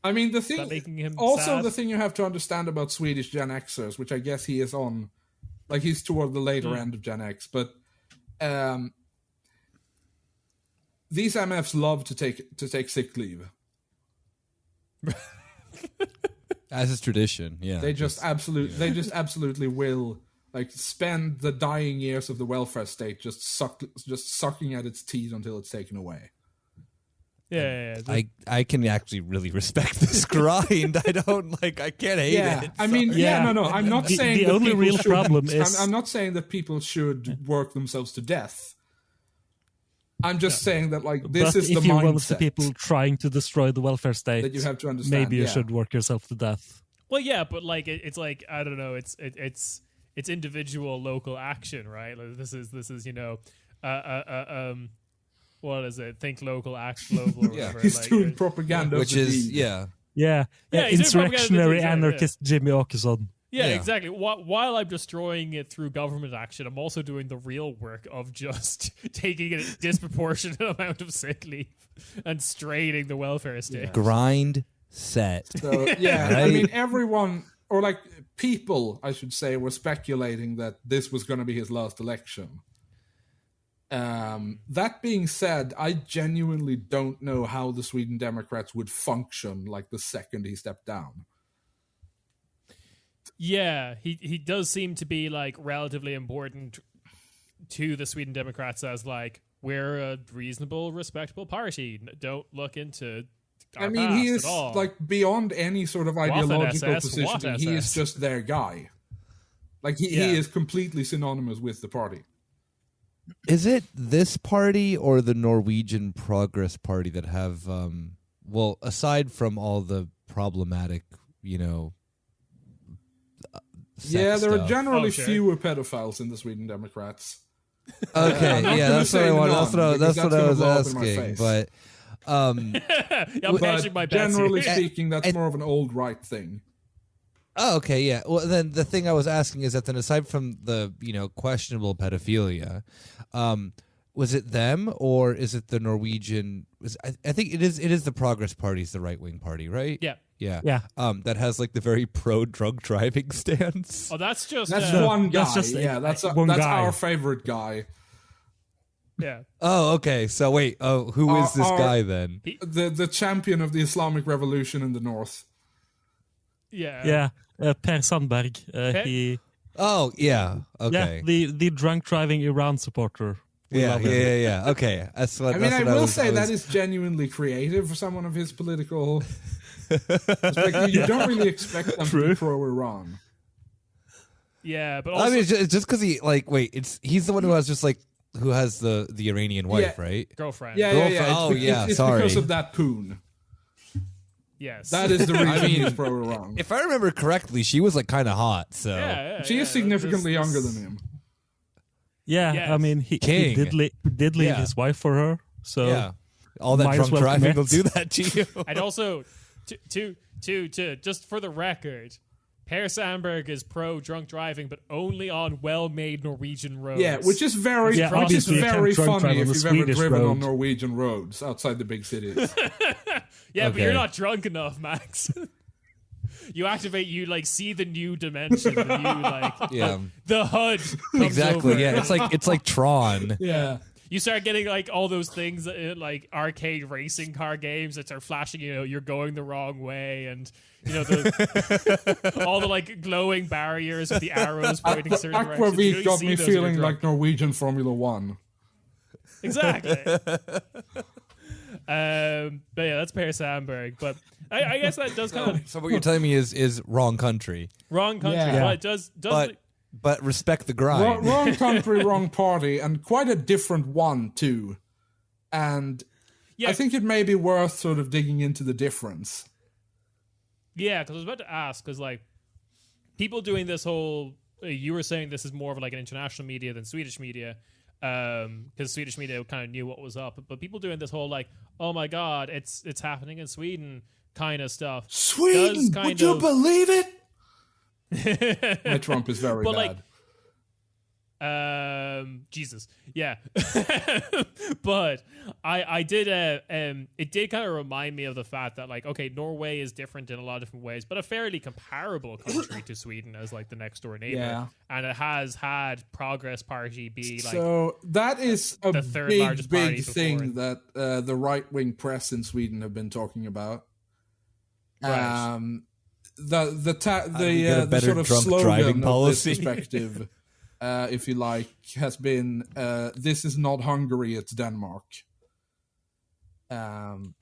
I mean, the thing... Making him also, sad? The thing you have to understand about Swedish Gen Xers, which I guess he is on... Like, he's toward the later end of Gen X, but these MFs love to take sick leave. As is tradition, yeah. They just absolutely will like spend the dying years of the welfare state just sucking at its teeth until it's taken away. Yeah. I can actually really respect this grind. I can't hate it. I mean, no. I'm not saying the only real problem is I'm not saying that people should work themselves to death. I'm just saying that this is the mindset. If you're one of the people trying to destroy the welfare state, that you have to understand. Maybe you should work yourself to death. Well, yeah, but it's like I don't know. It's individual local action, right? Like, this is what is it? Think local, act global. Or whatever. He's doing propaganda, which is insurrectionary anarchist Jimmy Åkesson. Yeah, exactly. While I'm destroying it through government action, I'm also doing the real work of just taking a disproportionate amount of sick leave and straining the welfare state. Grind set. So yeah, Right? I mean, everyone, or like people, I should say, were speculating that this was going to be his last election. That being said, I genuinely don't know how the Sweden Democrats would function like the second he stepped down. Yeah, he does seem to be like relatively important to the Sweden Democrats as like, we're a reasonable, respectable party. Don't look into our I mean, he past is at all. like beyond any sort of Waffen ideological SS, positioning. He is SS. just their guy. Like he is completely synonymous with the party. Is it this party or the Norwegian Progress Party that have, well, aside from all the problematic, Yeah, there are stuff. generally sure. fewer pedophiles in the Sweden Democrats. Okay, I'm not yeah, gonna that's what say I none, wanted. That's because what I gonna was blow up in my asking. face. But I'm hedging my But bets generally here. speaking, that's more of an old right thing. oh, okay, yeah. Well, then the thing I was asking is that then aside from the questionable pedophilia, was it them or is it the Norwegian? I think it is the Progress Party's the right wing party, right? Yeah. Yeah. That has like the very pro drunk driving stance. Oh, that's just That's one guy. that's just that's one guy. our favorite guy. yeah. Oh, okay. So wait. Oh, who is this guy then? The champion of the Islamic Revolution in the north. Yeah. Per Sandberg. He Oh, yeah. Okay. the drunk driving Iran supporter. We love him. Yeah. Okay. That's what. I mean, that's I what will was- say I was- that is genuinely creative for someone of his political perspective. You don't really expect them to be pro-Iran. Yeah, but also I mean, it's just because he's the one who has who has the Iranian wife, Yeah. right? girlfriend. Yeah. It's sorry. because of that poon. Yes. That is the reason mean, he's pro-Iran. If I remember correctly, she was kind of hot. So yeah, She is significantly younger than him. Yeah, Yes. I mean, he King. did leave Yeah. his wife for her. So yeah, all that might as drunk well driving commit. will do that to you. And also, to just for the record, Per Sandberg is pro drunk driving, but only on well-made Norwegian roads. Yeah, which is very obviously you very can't drunk funny drive on if a you've ever Swedish driven on road. Norwegian roads outside the big cities. Yeah, but Okay. you're not drunk enough, Max. You activate, you see the new dimension, the new Yeah, the HUD comes exactly. over. Yeah, it's like Tron. Yeah. You start getting all those things in arcade racing car games that are flashing, you're going the wrong way, and all the glowing barriers with the arrows pointing certain directions. You Aquavit don't got see me those when you're feeling drunk. like Norwegian Formula One. Exactly. But yeah, that's Per Sandberg. But I guess that does kind of So what you're telling me is wrong country, wrong country, Yeah. but it does but respect the grind. Wrong country, wrong party, and quite a different one too. And Yeah. I think it may be worth sort of digging into the difference. Yeah, because I was about to ask, because people doing this whole, you were saying this is more of an international media than Swedish media, because Swedish media kind of knew what was up, but people doing this whole oh my god, it's happening in Sweden kind of stuff. Sweden, does would you believe it? My Trump is very But, bad. Jesus, yeah. But I did it did kind of remind me of the fact that okay, Norway is different in a lot of different ways, but a fairly comparable country to Sweden as the next door neighbor. Yeah. And it has had Progress Party be So that is a the third big, largest party big thing that the right-wing press in Sweden have been talking about. Right. The get a better sort of drunk slogan driving of this policy? perspective, if you like, has been "This is not Hungary, it's Denmark."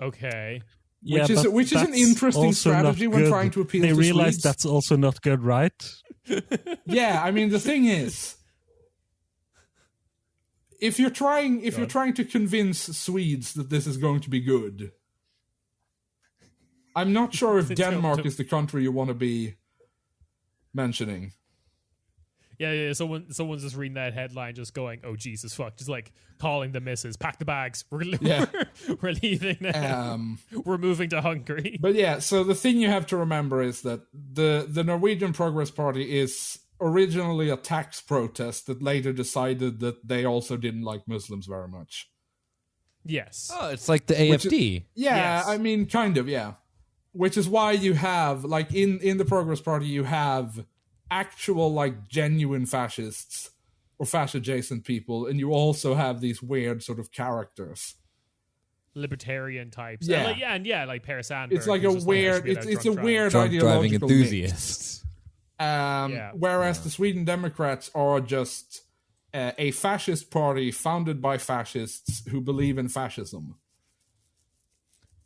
Okay. yeah, Which is but an that's interesting also not strategy when good. trying to appeal They to realize Swedes. that's also not good, right? Yeah, I mean the thing is, if you're trying to convince Swedes that this is going to be good, I'm not sure if Denmark is the country you want to be mentioning. Yeah. Someone's just reading that headline, just going, "Oh Jesus fuck!" Just like calling the missus, "Pack the bags. We're leaving now. We're moving to Hungary." But yeah, so the thing you have to remember is that the Norwegian Progress Party is originally a tax protest that later decided that they also didn't like Muslims very much. Yes. Oh, it's like the AFD. Yeah, Yes. I mean, kind of, yeah. Which is why you have, like, in the Progress Party, you have actual, like, genuine fascists or fascist-adjacent people, and you also have these weird sort of characters. Libertarian types. Yeah. Like Per Sandberg. It's like a weird, it's a weird Drunk driving ideological enthusiasts. Whereas the Sweden Democrats are just a fascist party founded by fascists who believe in fascism.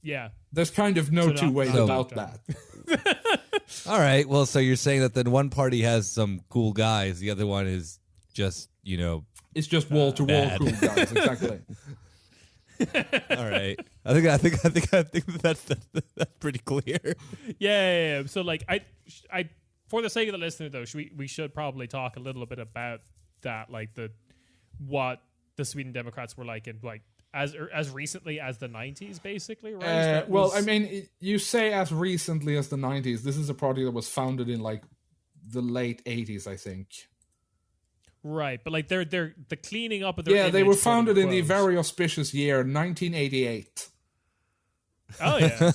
Yeah. There's kind of no two ways about that. All right. Well, so you're saying that then one party has some cool guys, the other one is just, It's just wall to wall cool guys, exactly. All right. I think that's pretty clear. Yeah. So like I for the sake of the listener though, we should probably talk a little bit about that, like what the Sweden Democrats were like in like as recently as the 90s, basically, right? I mean, you say as recently as the 90s. This is a party that was founded in like the late 80s, I think. Right, but like they're the cleaning up of their they image, were founded in the quote. very auspicious year 1988. Oh yeah,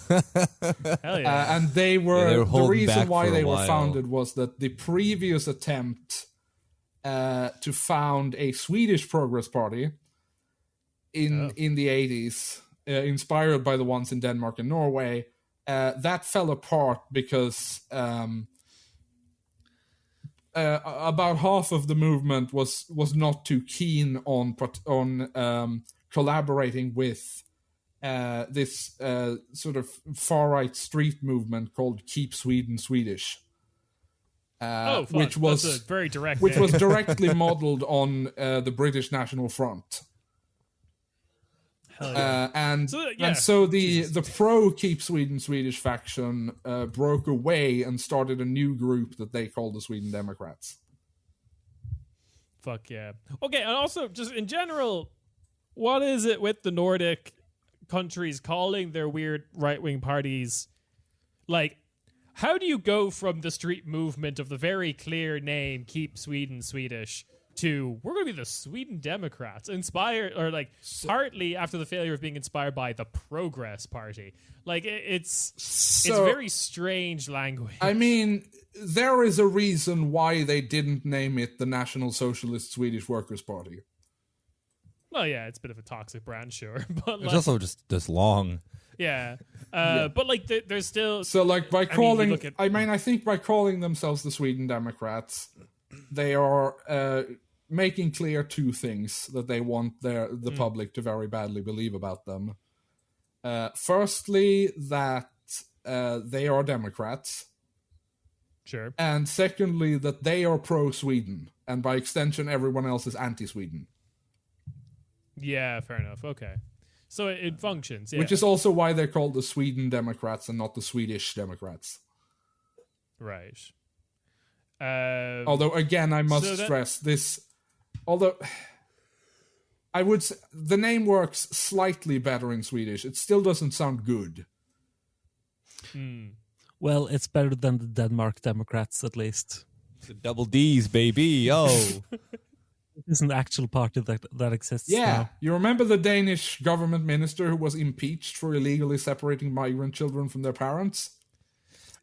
hell yeah! And they were the holding reason back why for a they were while. founded was that the previous attempt to found a Swedish Progress Party in the 80s, inspired by the ones in Denmark and Norway, that fell apart because about half of the movement was not too keen on collaborating with this sort of far-right street movement called Keep Sweden Swedish. Which was that's a very direct which name. was directly modeled on the British National Front. Hell yeah. So the pro Keep Sweden Swedish faction broke away and started a new group that they called the Sweden Democrats. Fuck yeah. Okay, and also just in general, what is it with the Nordic countries calling their weird right-wing parties? Like, how do you go from the street movement of the very clear name Keep Sweden Swedish to we're going to be the Sweden Democrats, inspired or like partly after the failure of being inspired by the Progress Party? Like it's very strange language. I mean, there is a reason why they didn't name it the National Socialist Swedish Workers' Party. Well, yeah, it's a bit of a toxic brand, sure, but It's also just long. yeah. But like there's still So like by calling, I think by calling themselves the Sweden Democrats, they are making clear two things that they want the public to very badly believe about them. Firstly, that they are Democrats. Sure. And secondly, that they are pro-Sweden, and by extension, everyone else is anti-Sweden. Yeah, fair enough. Okay. So it functions, yeah. Which is also why they're called the Sweden Democrats and not the Swedish Democrats. Right. Although, again, I must stress this. Although, I would say the name works slightly better in Swedish. It still doesn't sound good. Well, it's better than the Denmark Democrats, at least. The double D's, baby. Oh. It is an actual party that exists Yeah. now. You remember the Danish government minister who was impeached for illegally separating migrant children from their parents?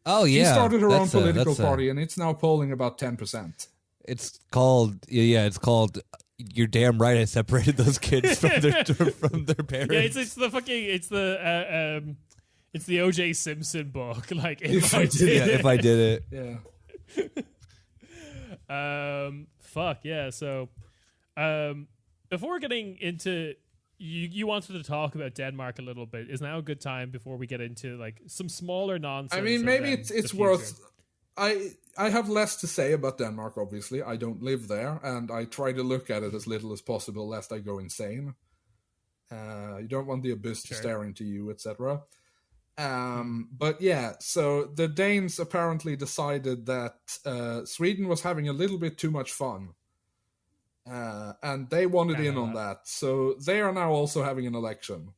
Oh, yeah. She started her own political party, and it's now polling about 10%. It's called, it's called, you're damn right I separated those kids from their parents. Yeah, it's the O.J. Simpson book. Like, if I did it. Yeah. Fuck, yeah. So, before getting into... You wanted to talk about Denmark a little bit. Is now a good time before we get into like some smaller nonsense? I mean, maybe it's worth... I have less to say about Denmark, obviously. I don't live there, and I try to look at it as little as possible lest I go insane. You don't want the abyss to stare into you, etc. But yeah, so the Danes apparently decided that Sweden was having a little bit too much fun. And they wanted in on that. So they are now also having an election.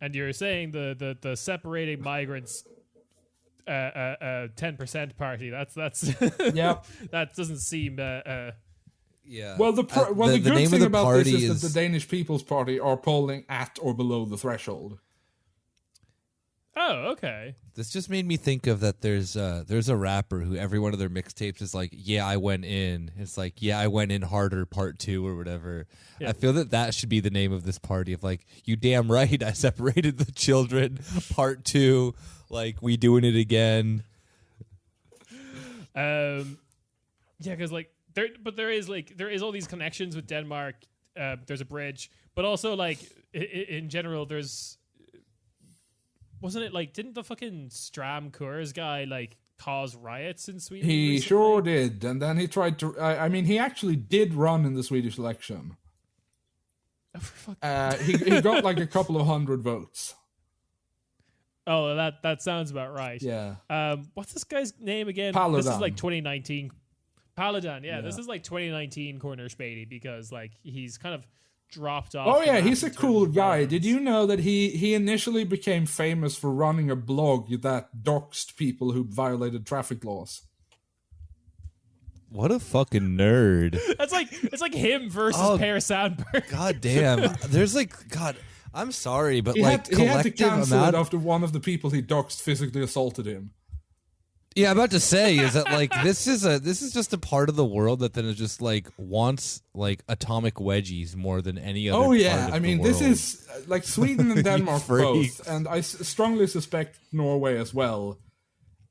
And you're saying the separating migrants 10% party. That's Yep. That doesn't seem Yeah. Well, the good name thing of the about party this is is that the Danish People's Party are polling at or below the threshold. Oh, okay. This just made me think of that. There's a rapper who every one of their mixtapes is like, yeah, I went in. It's like, yeah, I went in harder, part 2 or whatever. Yeah. I feel that should be the name of this party. Of like, you damn right, I separated the children, part 2. Like, we doing it again. Yeah, because like there is all these connections with Denmark. There's a bridge, but also like in general, there's. Wasn't it like, didn't the fucking Stram Kurs guy like cause riots in Sweden? He recently? sure did, and then he tried to. I mean, he actually did run in the Swedish election. He got like a couple of hundred votes. Oh, that sounds about right. Yeah. What's this guy's name again? Paludan. This is like 2019. Paludan, yeah. This is like 2019 corner Späti because like he's kind of dropped off. Oh yeah, he's a cool guy. Did you know that he initially became famous for running a blog that doxed people who violated traffic laws? What a fucking nerd. It's like him versus Per Sandberg. God damn. There's like, God, I'm sorry, but He like had to cancel amount it after one of the people he doxed physically assaulted him. Yeah, I'm about to say is that like this is just a part of the world that then is just like wants like atomic wedgies more than any other. Oh yeah, part of I mean the this world. is like Sweden and Denmark freaks. both, and I strongly suspect Norway as well.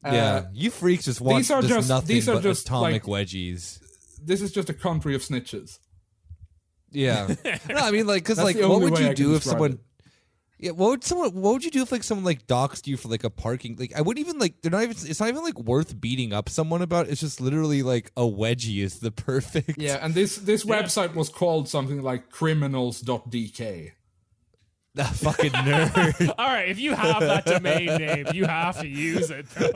Yeah, you freaks just want nothing but atomic like, wedgies. This is just a country of snitches. Yeah, no, I mean like because That's like the what only would way you I can do if describe someone? it. Yeah, what would you do if like someone like doxed you for like a parking? Like I wouldn't even like they're not even. It's not even like worth beating up someone about. It's just literally like a wedgie is the perfect. Yeah, and this website was called something like criminals.dk. That fucking nerd. All right, if you have that domain name, you have to use it, though.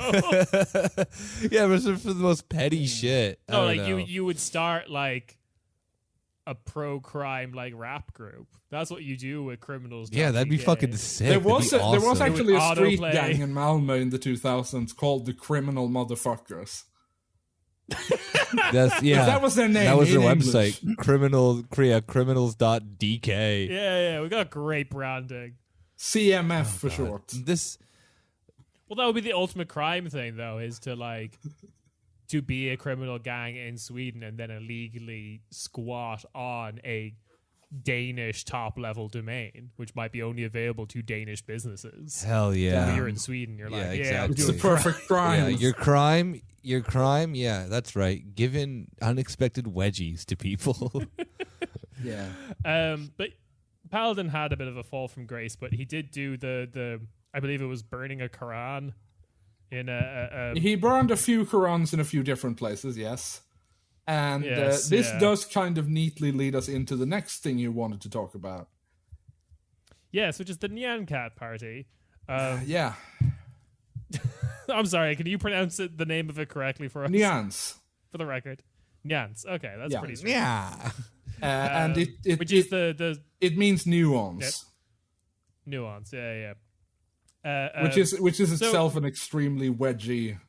Yeah, but it's for the most petty shit. No, I like don't know. you would start like a pro-crime like rap group. That's what you do with criminals. Yeah, that'd be fucking sick. There was awesome. actually a street Autoplay. gang in Malmö in the 2000s called the Criminal Motherfuckers. That's That was their name. That was in their English. website. Criminals.dk. Yeah, we got great branding. CMF for short. This Well, that would be the ultimate crime thing, though, is to like to be a criminal gang in Sweden and then illegally squat on a Danish top-level domain, which might be only available to Danish businesses. hell yeah. When you're in Sweden, you're Yeah, like, exactly. I'm It's doing the perfect crime. Yeah, your crime, yeah, that's right. Giving unexpected wedgies to people. Yeah. But Paladin had a bit of a fall from grace, but he did do the I believe it was burning a Quran in a He burned a few Qurans in a few different places, yes. And Yes, this yeah. does kind of neatly lead us into the next thing you wanted to talk about. yes, which is the Nyan Cat party. Yeah. I'm sorry, can you pronounce the name of it correctly for us? Nyans. For the record. Nyans. Okay, that's Yeah. pretty straight. Yeah. And which is the it means nuance. nuance. Yeah. Which is so- itself an extremely wedgy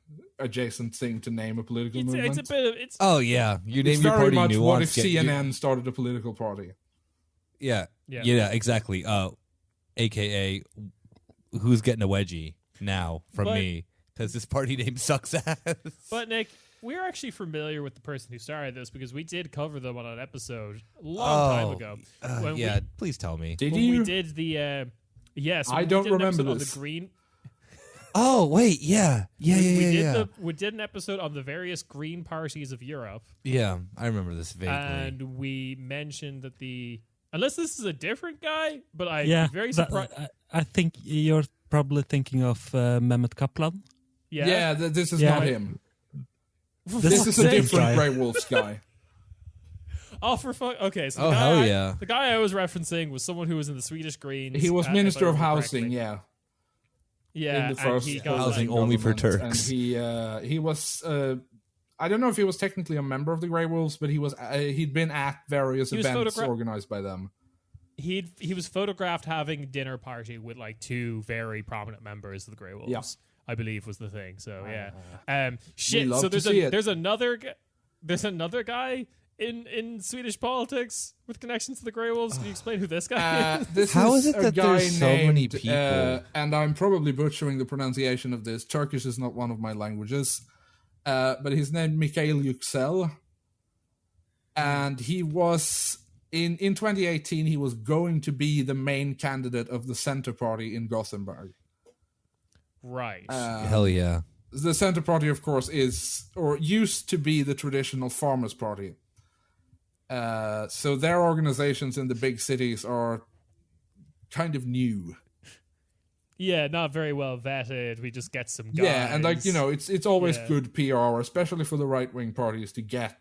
adjacent thing to name a political movement. it's a bit of it's Oh yeah. You It's name your very party much nuance. what if get- you- CNN started a political party. Yeah. Yeah. Yeah, exactly. AKA who's getting a wedgie now from But- me because this party name sucks ass. But Nick, we're actually familiar with the person who started this because we did cover them on an episode a long time ago. When yeah, please tell me. Did when you? we did the yes, I we don't did an remember episode on this. the green. Oh wait, yeah. We did an episode on the various green parties of Europe, Yeah, I remember this vaguely. and we mentioned that unless this is a different guy, but I'm Yeah, very that- surprised. I think you're probably thinking of Mehmet Kaplan. Yeah, this is Yeah. not him. This This is a this different guy. Grey Wolves guy. Oh, for fuck. Okay, so Oh, hell yeah. the guy I was referencing was someone who was in the Swedish Greens. He was if I Minister of remember Housing, correctly. yeah. Yeah, In the first and he got Housing like, only for government, Turks. And he was. I don't know if he was technically a member of the Grey Wolves, but he was. He'd been at various events organized by them. He was photographed having a dinner party with like two very prominent members of the Grey Wolves. Yeah. I believe was the thing. So yeah, shit. love So to see it. there's another guy in Swedish politics with connections to the Grey Wolves. Can you explain who this guy is? How is it a that guy there's so many people? and I'm probably butchering the pronunciation of this. Turkish is not one of my languages, but his name Mikael Yüksel, and he was in 2018. He was going to be the main candidate of the Center Party in Gothenburg. Right. Hell yeah. The Center Party, of course, is or used to be the traditional Farmers' Party. So their organizations in the big cities are kind of new. Yeah, not very well vetted. We just get some guys. Yeah, and like it's always Yeah. good PR, especially for the right wing parties, to get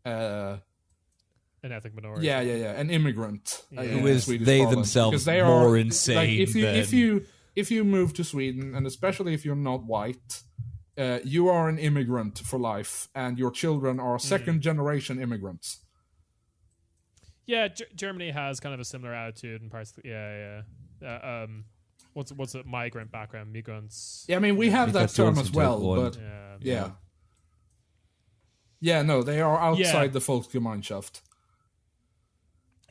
An ethnic minority. an immigrant in Who is Swedish they parliament, themselves because they more are, insane like, than... if you move to Sweden, and especially if you're not white, you are an immigrant for life, and your children are second generation immigrants. Yeah, Germany has kind of a similar attitude in parts. What's a migrant background? Migrants. Yeah, I mean we have that term as well, but no, they are outside the Volksgemeinschaft.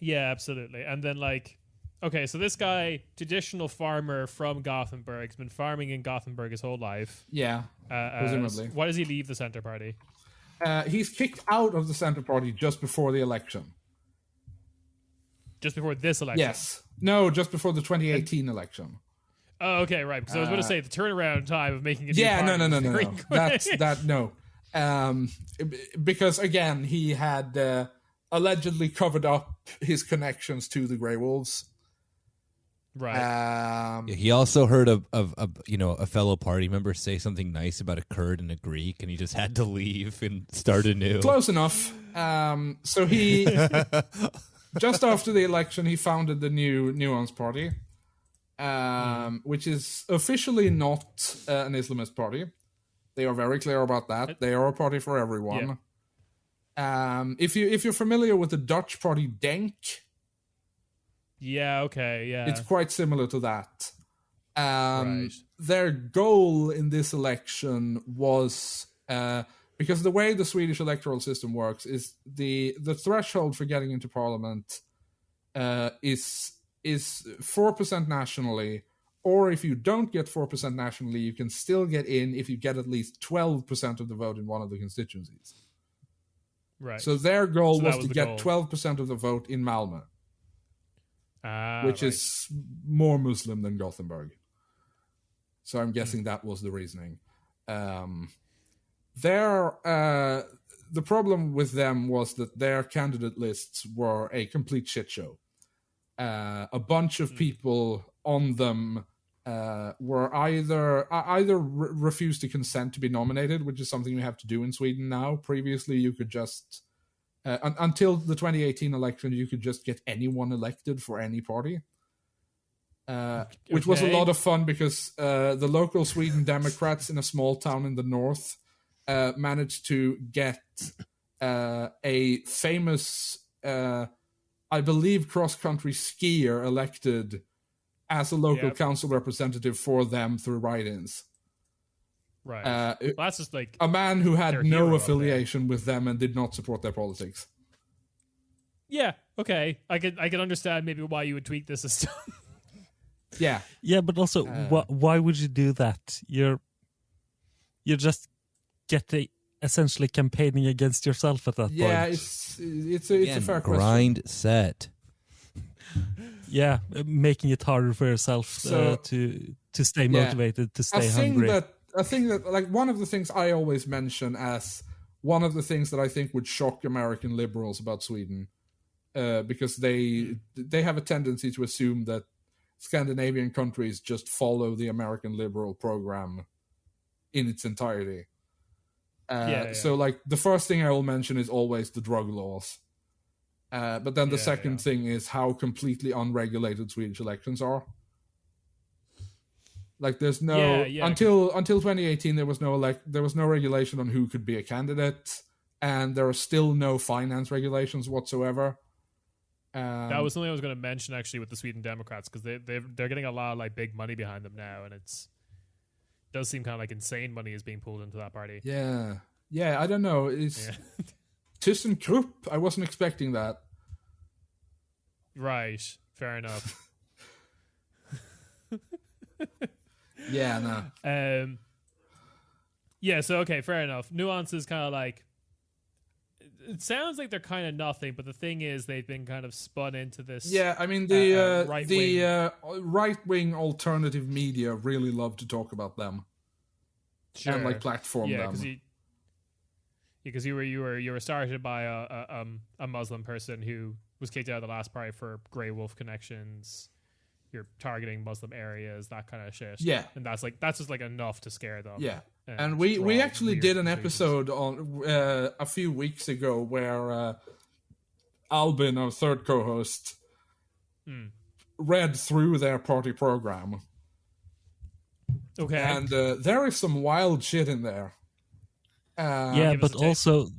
Yeah, absolutely. And then like, okay, so this guy, traditional farmer from Gothenburg, has been farming in Gothenburg his whole life. Yeah, presumably. Why does he leave the Center Party? He's kicked out of the Center Party just before the election. Just before this election? Yes. No, just before the 2018 election. Oh, okay, right. Because I was going to say the turnaround time of making a new Yeah, party was no. very quick. That's no. Because again, he had allegedly covered up his connections to the Grey Wolves. Right. He also heard of a fellow party member say something nice about a Kurd and a Greek, and he just had to leave and start anew. Close enough. So he just after the election, he founded the new Nuance Party, which is officially not an Islamist party. They are very clear about that. They are a party for everyone. Yeah. If you're familiar with the Dutch party Denk, yeah, okay, yeah, it's quite similar to that. Right. Their goal in this election was because the way the Swedish electoral system works is the threshold for getting into parliament is 4% nationally, or if you don't get 4% nationally, you can still get in if you get at least 12% of the vote in one of the constituencies. Right. So their goal was to the get goal. 12% of the vote in Malmö, which right. is more Muslim than Gothenburg. So I'm guessing that was the reasoning. The problem with them was that their candidate lists were a complete shit show. A bunch of people on them were either refused to consent to be nominated, which is something you have to do in Sweden now. Previously, you could just until the 2018 election, you could just get anyone elected for any party. Which was a lot of fun because the local Sweden Democrats in a small town in the north managed to get a famous, I believe, cross-country skier elected as a local council representative for them through write-ins. Right. Well, that's just like a man who had no hero affiliation with them and did not support their politics. Yeah. Okay. I could understand maybe why you would tweak the system. Yeah. Yeah, but also, why would you do that? You're just essentially campaigning against yourself at that point. Yeah, it's a fair grind set. Yeah, making it harder for yourself to stay motivated, to stay hungry. I think that like one of the things I always mention as one of the things that I think would shock American liberals about Sweden, because they have a tendency to assume that Scandinavian countries just follow the American liberal program in its entirety. So like the first thing I will mention is always the drug laws. But then the second thing is how completely unregulated Swedish elections are. Like there's no until 2018 there was no regulation on who could be a candidate, and there are still no finance regulations whatsoever. That was something I was going to mention actually with the Sweden Democrats, because they're getting a lot of like big money behind them now, and it does seem kind of like insane money is being pulled into that party. Yeah, I don't know. It's ThyssenKrupp. I wasn't expecting that. Right, fair enough. Yeah, no. Yeah, so okay, fair enough. Nuance is kind of like, it sounds like they're kind of nothing, but the thing is they've been kind of spun into this. Yeah, I mean the right-wing alternative media really love to talk about them. Sure. And like platform them. Because you were started by a Muslim person who was kicked out of the last party for Grey Wolf connections. You're targeting Muslim areas, that kind of shit. Yeah, and that's just like enough to scare them. Yeah, and we actually did an episode on a few weeks ago where Albin, our third co-host, read through their party program. Okay, and there is some wild shit in there. But also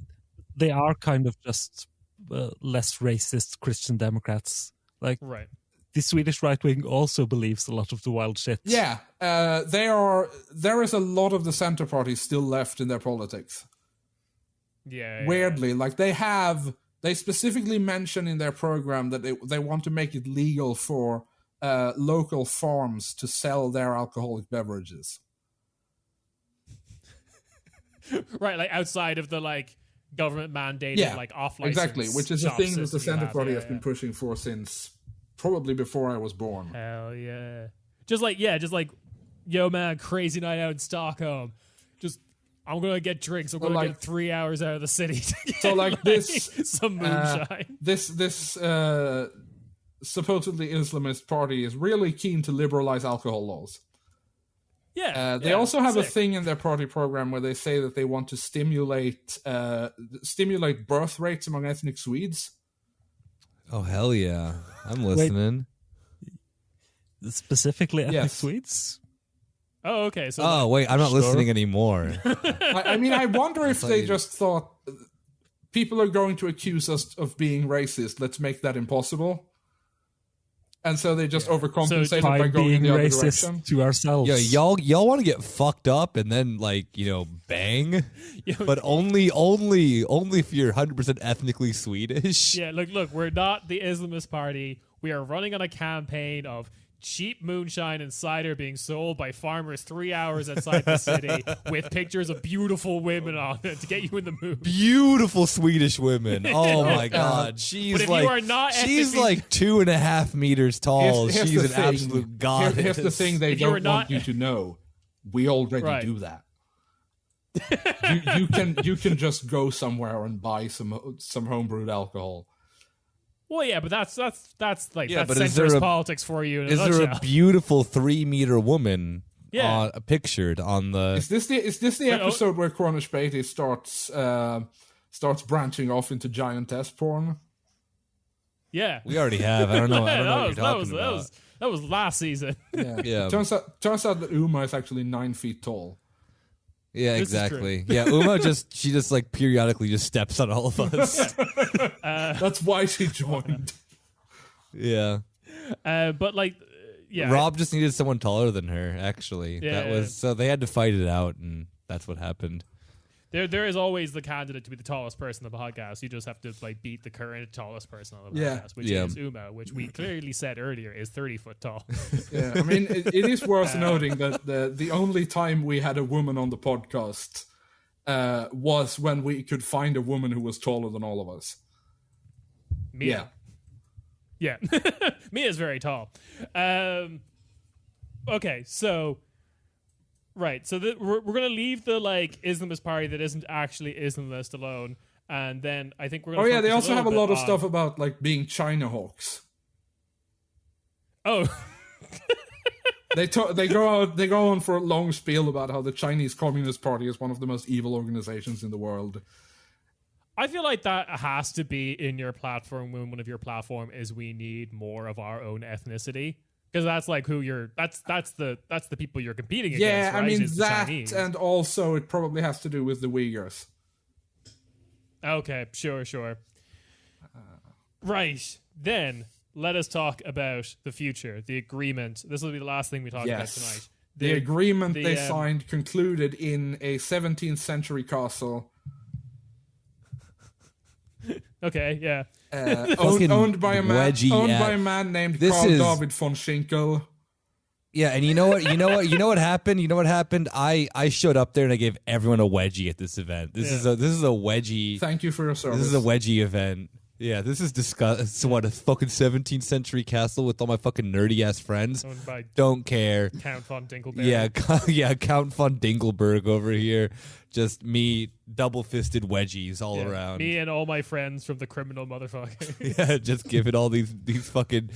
they are kind of just less racist Christian Democrats. Like, right. The Swedish right wing also believes a lot of the wild shit. Yeah, there is a lot of the center party still left in their politics. Yeah. Weirdly, like they specifically mention in their program that they want to make it legal for local farms to sell their alcoholic beverages. Right, like outside of the like government mandated like off license. Exactly, which is a thing that the center party has been pushing for since probably before I was born. Hell yeah. Just like, yo man, crazy night out in Stockholm. Just, I'm going to get drinks. I'm going to get 3 hours out of the city to get so like this, some moonshine. This supposedly Islamist party is really keen to liberalize alcohol laws. Yeah. They also have a thing in their party program where they say that they want to stimulate birth rates among ethnic Swedes. Oh, hell yeah. I'm listening. Wait, specifically ethnic Swedes? Oh, okay. So wait, I'm not listening anymore. I mean, I wonder if they just thought people are going to accuse us of being racist. Let's make that impossible. And so they just overcompensated by going in the other direction. To ourselves. Yeah, y'all want to get fucked up and then bang, but only if you're 100% ethnically Swedish. Yeah, look, we're not the Islamist party. We are running on a campaign of cheap moonshine and cider being sold by farmers 3 hours outside the city with pictures of beautiful women on it to get you in the mood. Beautiful Swedish women. Oh my god. She's like 2.5 meters tall. She's an absolute goddess. Here's the thing they don't want you to know. We already do that. you can just go somewhere and buy some homebrewed alcohol. Well, yeah, but that's centrist politics for you. Is there a beautiful 3-meter woman pictured on the? Is this the episode where Cornish Späti starts branching off into giantess porn? Yeah, we already have. I don't know. I don't know what you're talking about. That was last season. Yeah. Turns out that Uma is actually 9 feet tall. Yeah, exactly. Yeah, Uma she just like periodically just steps on all of us. That's why she joined. Yeah. But Rob just needed someone taller than her, actually. Yeah. So they had to fight it out, and that's what happened. There is always the candidate to be the tallest person on the podcast. You just have to beat the current tallest person on the podcast, which is Uma, which we clearly said earlier is 30 foot tall. Yeah, I mean, it is worth noting that the only time we had a woman on the podcast was when we could find a woman who was taller than all of us. Mia. Yeah. Mia's very tall. Okay, so... Right, so we're going to leave the Islamist party that isn't actually Islamist alone, and then I think we're going to... Oh yeah, they also have a lot of stuff about being China hawks. Oh. They go on for a long spiel about how the Chinese Communist Party is one of the most evil organizations in the world. I feel like that has to be in your platform when one of your platform is we need more of our own ethnicity. Because that's like who you're. That's the people you're competing against. Yeah, right? I mean Is the that, Chinese. and also it probably has to do with the Uyghurs. Okay, sure. Right then, let us talk about the future, the agreement. This will be the last thing we talk about tonight. The agreement they signed concluded in a 17th century castle. Okay, yeah. Owned by a man named Carl David von Schinkel. Yeah, and you know what happened? I showed up there and I gave everyone a wedgie at this event. This is a wedgie. Thank you for your service. This is a wedgie event. Yeah, this is disgusting. So what, a fucking 17th century castle with all my fucking nerdy ass friends? Don't care. Count von Dinkelberg. Yeah, Count von Dinkelberg over here. Just me, double-fisted wedgies all around. Me and all my friends from the criminal motherfucker. Yeah, just giving all these fucking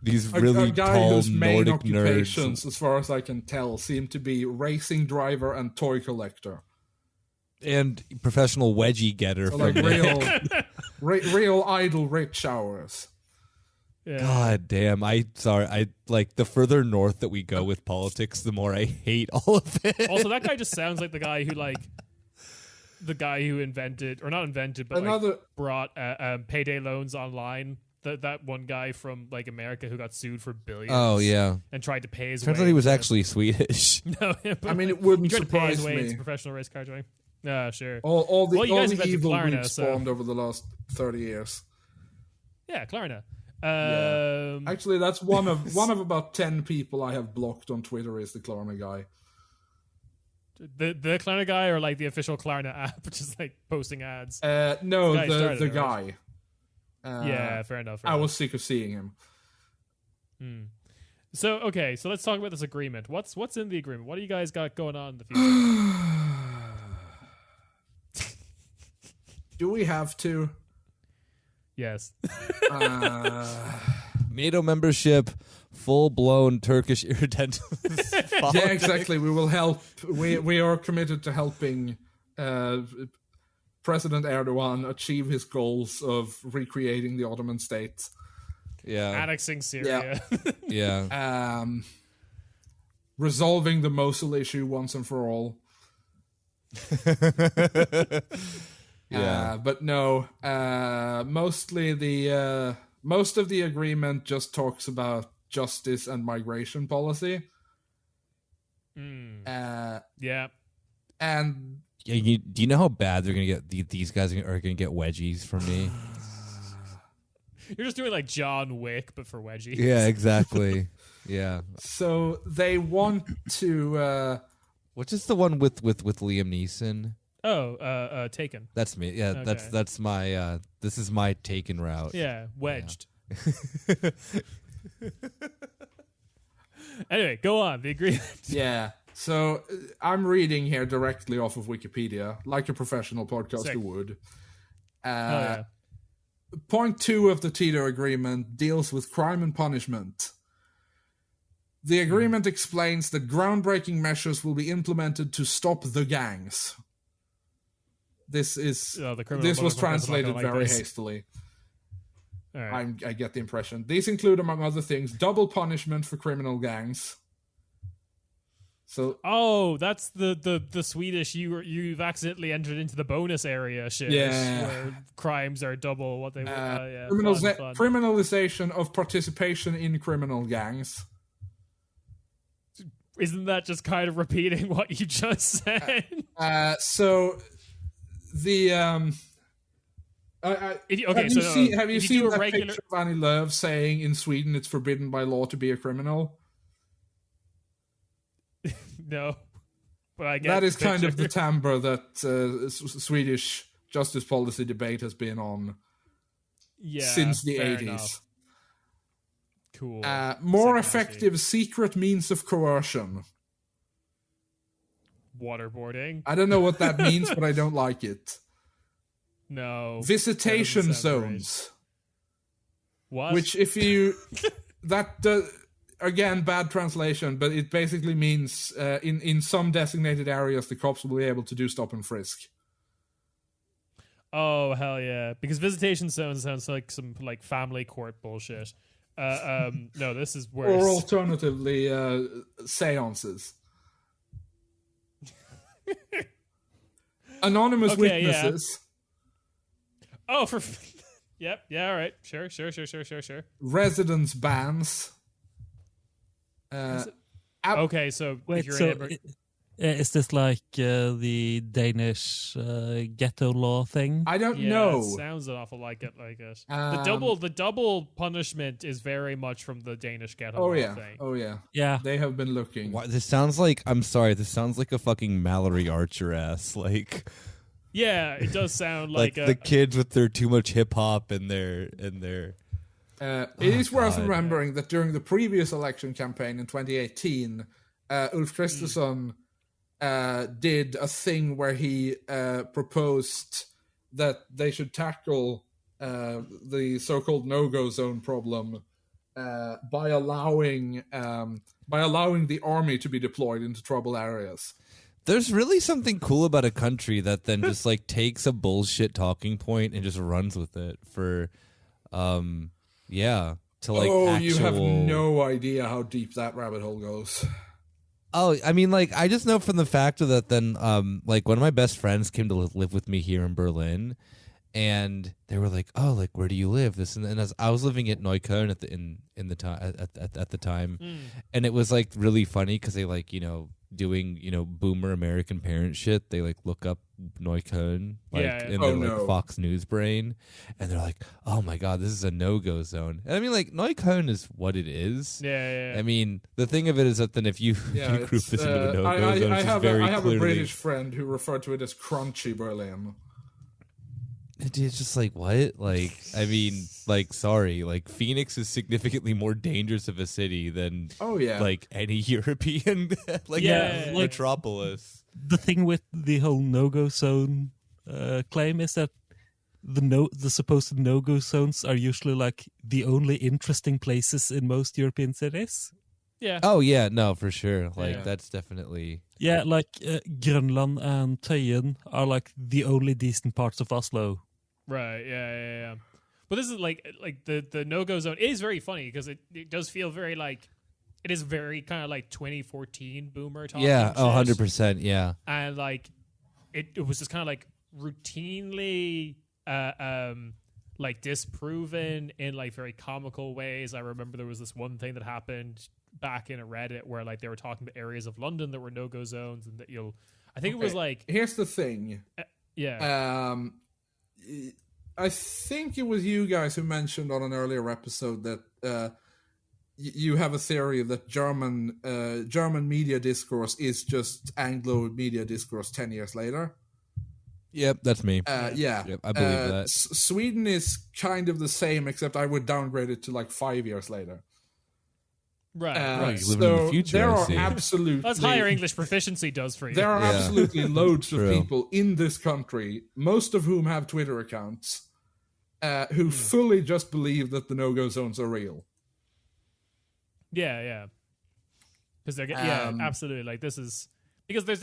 these really a guy tall whose main Nordic occupations, nerds, as far as I can tell, seem to be racing driver and toy collector. And professional wedgie getter. So like real idle rich hours. Yeah. God damn! I like the further north that we go with politics, the more I hate all of it. Also, that guy just sounds like the guy who invented, or not invented, but brought payday loans online. That one guy from like America who got sued for billions. Oh yeah, and tried to pay his. Turns out he was actually Swedish. No, I mean it wouldn't surprise me. me. It's professional race car driving. Yeah, sure. All the evil Klarna, we've spawned over the last 30 years. Yeah, Klarna. Actually, that's one of about 10 people I have blocked on Twitter is the Klarna guy. The Klarna guy, or like the official Klarna app, just like posting ads. No, the guy. Yeah, fair enough. I was sick of seeing him. So okay, so let's talk about this agreement. What's in the agreement? What do you guys got going on in the future? Do we have to? Yes. NATO membership, full-blown Turkish irredentism. Yeah, exactly. We will help. We are committed to helping President Erdogan achieve his goals of recreating the Ottoman state. Yeah. Annexing Syria. Yeah. Resolving the Mosul issue once and for all. Yeah. But no, mostly most of the agreement just talks about justice and migration policy. Yeah. And do you know how bad they're gonna get? These guys are gonna get wedgies from me. You're just doing like John Wick, but for wedgies. Yeah, exactly. Yeah. So they want to. Which is the one with Liam Neeson? Oh, Taken. That's me. Yeah, Okay. that's my. This is my Taken route. Yeah, wedged. Yeah. Anyway, go on. The agreement. Yeah. So I'm reading here directly off of Wikipedia, like a professional podcaster would. Point 2 of the Tito Agreement deals with crime and punishment. The agreement explains that groundbreaking measures will be implemented to stop the gangs. This was translated very hastily. All right. I get the impression. These include, among other things, double punishment for criminal gangs. So, that's the Swedish. You've accidentally entered into the bonus area shit. Yeah, where crimes are double what they were. Fun. Criminalization of participation in criminal gangs. Isn't that just kind of repeating what you just said? So the have you seen that picture of Annie Lööf saying in Sweden it's forbidden by law to be a criminal? No, but I get that is kind of the timbre that Swedish justice policy debate has been on since the 80s. Enough. Cool. More effective secret means of coercion. Waterboarding. I don't know what that means, but I don't like it. No. Visitation zones. Right. What? Which, if you again, bad translation, but it basically means in some designated areas the cops will be able to do stop and frisk. Oh hell yeah! Because visitation sounds like some like family court bullshit. No, this is worse. Or alternatively, seances. Anonymous witnesses. Yeah. Oh, yep. Yeah. All right. Sure. Residence bans. Okay, so Wait, if you're so in is this like the Danish ghetto law thing? I don't yeah, know. it sounds an awful like it. The double punishment is very much from the Danish ghetto law thing. Oh yeah. Yeah. They have been looking. Why, this sounds like, I'm sorry, this sounds like a fucking Mallory Archer ass. Like, Yeah, it does sound like like the kids with their too much hip hop and their. It is worth remembering that during the previous election campaign in 2018, Ulf Kristersson did a thing where he proposed that they should tackle the so-called no-go zone problem by allowing the army to be deployed into trouble areas. There's really something cool about a country that then just like takes a bullshit talking point and just runs with it for, to like. Oh, you have no idea how deep that rabbit hole goes. Oh, I mean, like, I just know from the fact of that then, like, one of my best friends came to live with me here in Berlin, and they were like, "Oh, like, where do you live?" This and as I was living at Neukölln at the time, and it was like really funny because they like doing boomer American parent shit. They like look up Neukölln in their like Fox News brain, and they're like, "Oh my god, this is a no-go zone." And I mean, like, Neukölln is what it is. Yeah. I mean, the thing of it is that then if you group this into a no-go zone, I it's have very a clearly British friend who referred to it as crunchy Berlin. It's just like, what? Like, I mean, like, sorry, like, Phoenix is significantly more dangerous of a city than like any European metropolis. The thing with the whole no-go zone claim is that the supposed no-go zones are usually like the only interesting places in most European cities. Yeah. Oh yeah, no, for sure. Like that's definitely like Grönland and Tøyen are like the only decent parts of Oslo. Right. Yeah. But this is like the no-go zone is very funny because it does feel very like it is very kind of like 2014 boomer talking. Yeah. Shit. 100%. Yeah. And like it was just kind of like routinely like disproven in like very comical ways. I remember there was this one thing that happened back in a Reddit where like they were talking about areas of London that were no-go zones and that I think it was like, here's the thing. I think it was you guys who mentioned on an earlier episode that you have a theory that German media discourse is just Anglo media discourse 10 years later. Yep, that's me. Yep, I believe that. Sweden is kind of the same, except I would downgrade it to like 5 years later. Right. You living in the future, there I are see. absolutely that's higher English proficiency does for you. There are absolutely loads of True. people in this country, most of whom have Twitter accounts, who fully just believe that the no-go zones are real. Yeah. Because they're absolutely like this is because there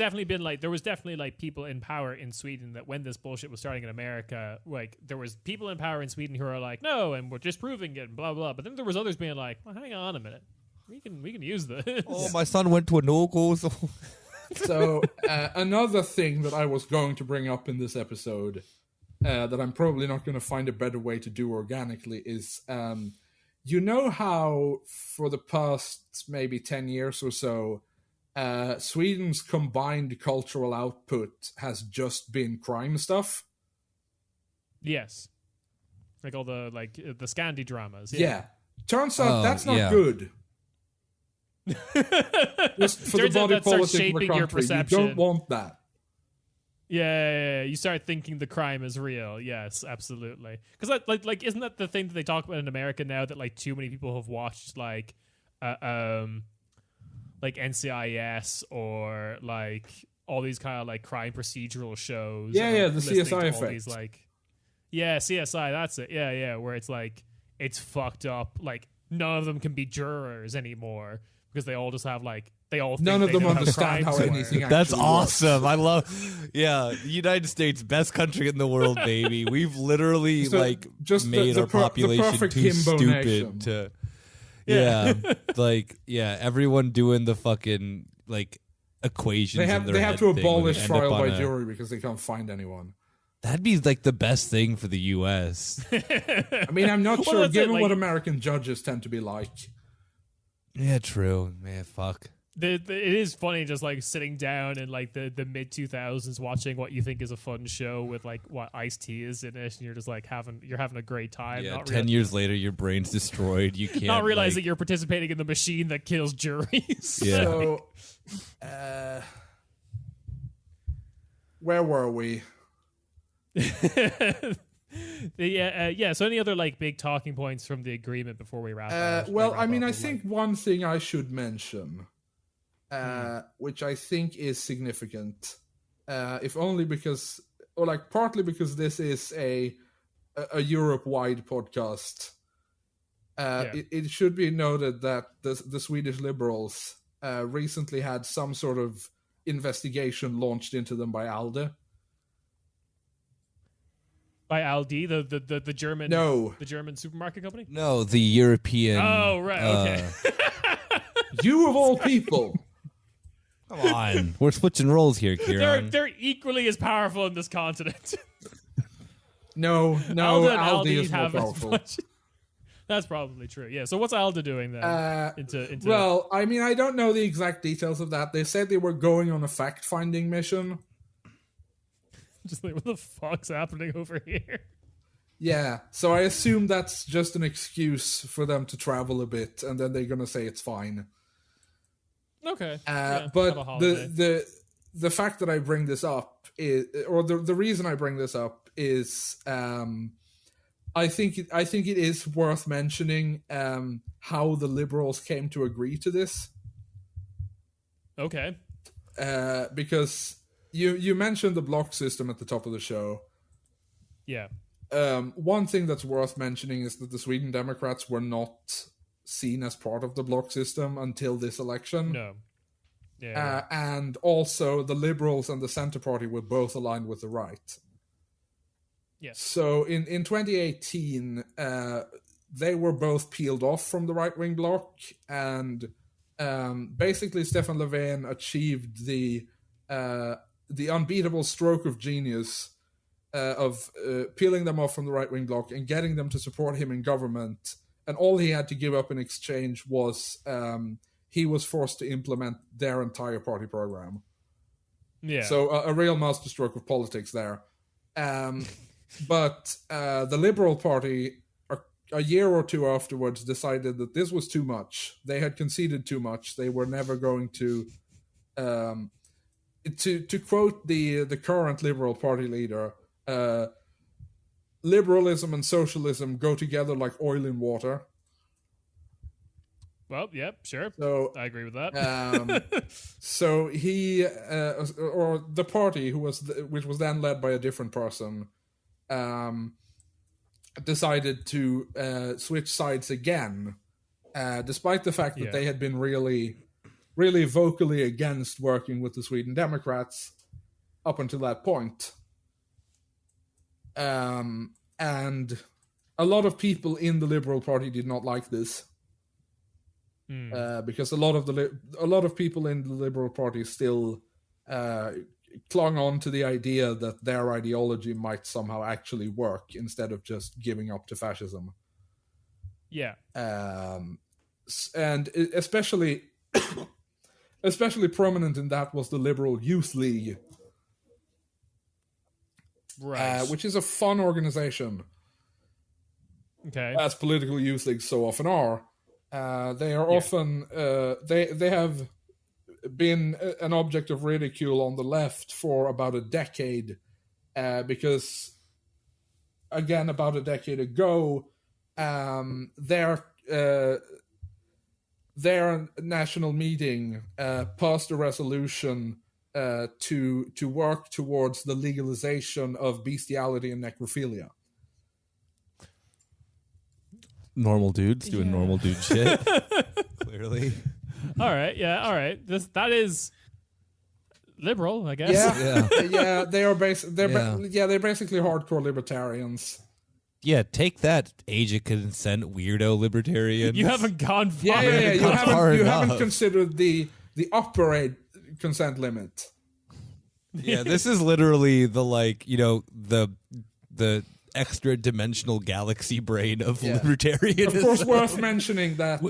was definitely like people in power in Sweden that when this bullshit was starting in America, like there was people in power in Sweden who are like no, and we're disproving it and blah blah. But then there was others being like, well, hang on a minute. We can use this. Oh, my son went to a no-go zone. So another thing that I was going to bring up in this episode that I'm probably not going to find a better way to do organically is you know how for the past maybe 10 years or so Sweden's combined cultural output has just been crime stuff? Yes. Like all the the Scandi dramas. Yeah. Turns out that's not good. Just for the body politic of the country, you don't want that. Yeah, you start thinking the crime is real. Yes, absolutely. Because like, isn't that the thing that they talk about in America now that like too many people have watched like NCIS or like all these kind of like crime procedural shows. Yeah, the CSI effect. CSI. That's it. Yeah, where it's like it's fucked up. Like none of them can be jurors anymore because they all just have like none of them understand how crimes anything. work. That's actually awesome. works. I love, the United States, best country in the world, baby. We've literally So, just made the our the population perfect too himbo stupid nation. to. Yeah. Everyone doing the fucking like equations. They in have their they have head to thing when abolish they end up trial on by a- jury because they can't find anyone. That'd be like the best thing for the U.S. I mean, I'm not Well, sure, that's it, given like- what American judges tend to be like. Yeah, true. Man, fuck. It is funny just like sitting down in like the mid 2000s watching what you think is a fun show with like what Ice-T is in it, and you're just like having a great time. Yeah, not 10 years later, your brain's destroyed. You can't not realizing like, you're participating in the machine that kills juries. Yeah. So, where were we? So any other like big talking points from the agreement before we wrap up? Well, I mean, I think one thing I should mention, which I think is significant, if only because, or like partly because this is a Europe-wide podcast. It should be noted that the Swedish Liberals recently had some sort of investigation launched into them by ALDE. By Aldi, the German the German supermarket company. No, the European. Oh right, okay. You of all people. Come on. We're switching roles here, Kieran. they're equally as powerful in this continent. No, Alda and Aldi is Aldi more have as powerful. much. That's probably true. Yeah. So what's Alda doing then? Into Well, I mean, I don't know the exact details of that. They said they were going on a fact-finding mission. just like what the fuck's happening over here? Yeah, so I assume that's just an excuse for them to travel a bit, and then they're gonna say it's fine. Okay. Have a But holiday. the fact that I bring this up is, or the reason I bring this up is, I think it is worth mentioning how the Liberals came to agree to this. Okay. Because you mentioned the block system at the top of the show. Yeah. One thing that's worth mentioning is that the Sweden Democrats were not seen as part of the block system until this election. No. Yeah. And also, the Liberals and the Centre Party were both aligned with the right. Yes. So in 2018, they were both peeled off from the right-wing bloc, and basically Stefan Löfven achieved the unbeatable stroke of genius of peeling them off from the right-wing bloc and getting them to support him in government. And all he had to give up in exchange was he was forced to implement their entire party program. Yeah. So a real masterstroke of politics there. But the Liberal Party, a year or two afterwards, decided that this was too much. They had conceded too much. They were never going to quote the current Liberal Party leader, liberalism and socialism go together like oil and water. Well, yep, sure. So I agree with that. so he or the party which was then led by a different person decided to switch sides again, despite the fact that they had been really vocally against working with the Sweden Democrats up until that point. And a lot of people in the Liberal Party did not like this. Because a lot of people in the Liberal Party still clung on to the idea that their ideology might somehow actually work instead of just giving up to fascism. Yeah. And especially prominent in that was the Liberal Youth League, Right. which is a fun organization, Okay. as political youth leagues so often are. They are often they have been an object of ridicule on the left for about a decade, because again, about a decade ago, their national meeting passed a resolution to work towards the legalization of bestiality and necrophilia. normal dudes doing normal dude shit. Clearly. All right, that is liberal, I guess. Yeah, they are they're Yeah. basically hardcore libertarians. Yeah, take that, age of consent weirdo libertarian. You haven't gone far. Yeah. You far haven't enough. considered the upper age consent limit. Yeah, this is literally the the extra dimensional galaxy brain of libertarianism. Of course, worth mentioning that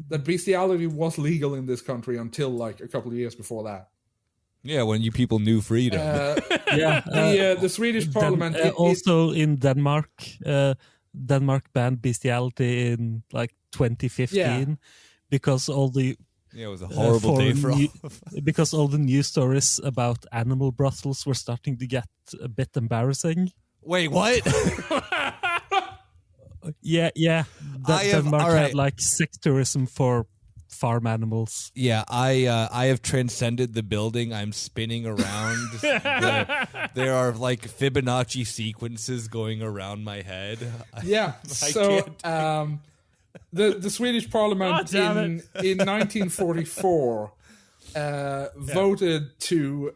that bestiality was legal in this country until like a couple of years before that. Yeah, when you people knew freedom. The Swedish parliament also in Denmark. Denmark banned bestiality in like 2015 because all the Yeah, it was a horrible day for all of us. because all the news stories about animal brothels were starting to get a bit embarrassing. Wait, what? Yeah. Denmark had like sex tourism for farm animals. Yeah, I have transcended the building. I'm spinning around. There are like Fibonacci sequences going around my head. Yeah. So the Swedish parliament in 1944 voted to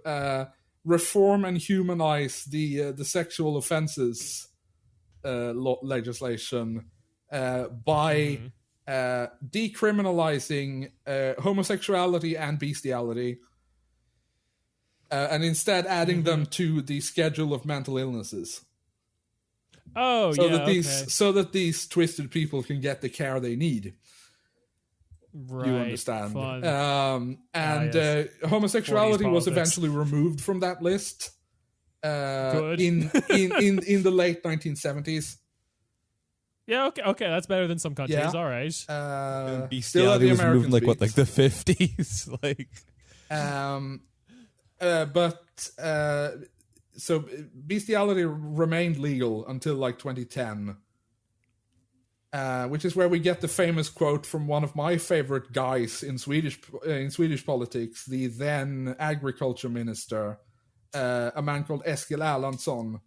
reform and humanize the sexual offenses legislation by decriminalizing homosexuality and bestiality, and instead adding them to the schedule of mental illnesses. Oh, So that these twisted people can get the care they need. Right, you understand? Fun. Homosexuality was politics. eventually removed from that list. Good. In the late 1970s. Yeah, okay, that's better than some countries. Yeah. All right. Still at Bestiality the was American moved like speed. the 50s. So bestiality remained legal until like 2010, which is where we get the famous quote from one of my favorite guys in Swedish politics, the then agriculture minister, a man called Eskil Erlandsson,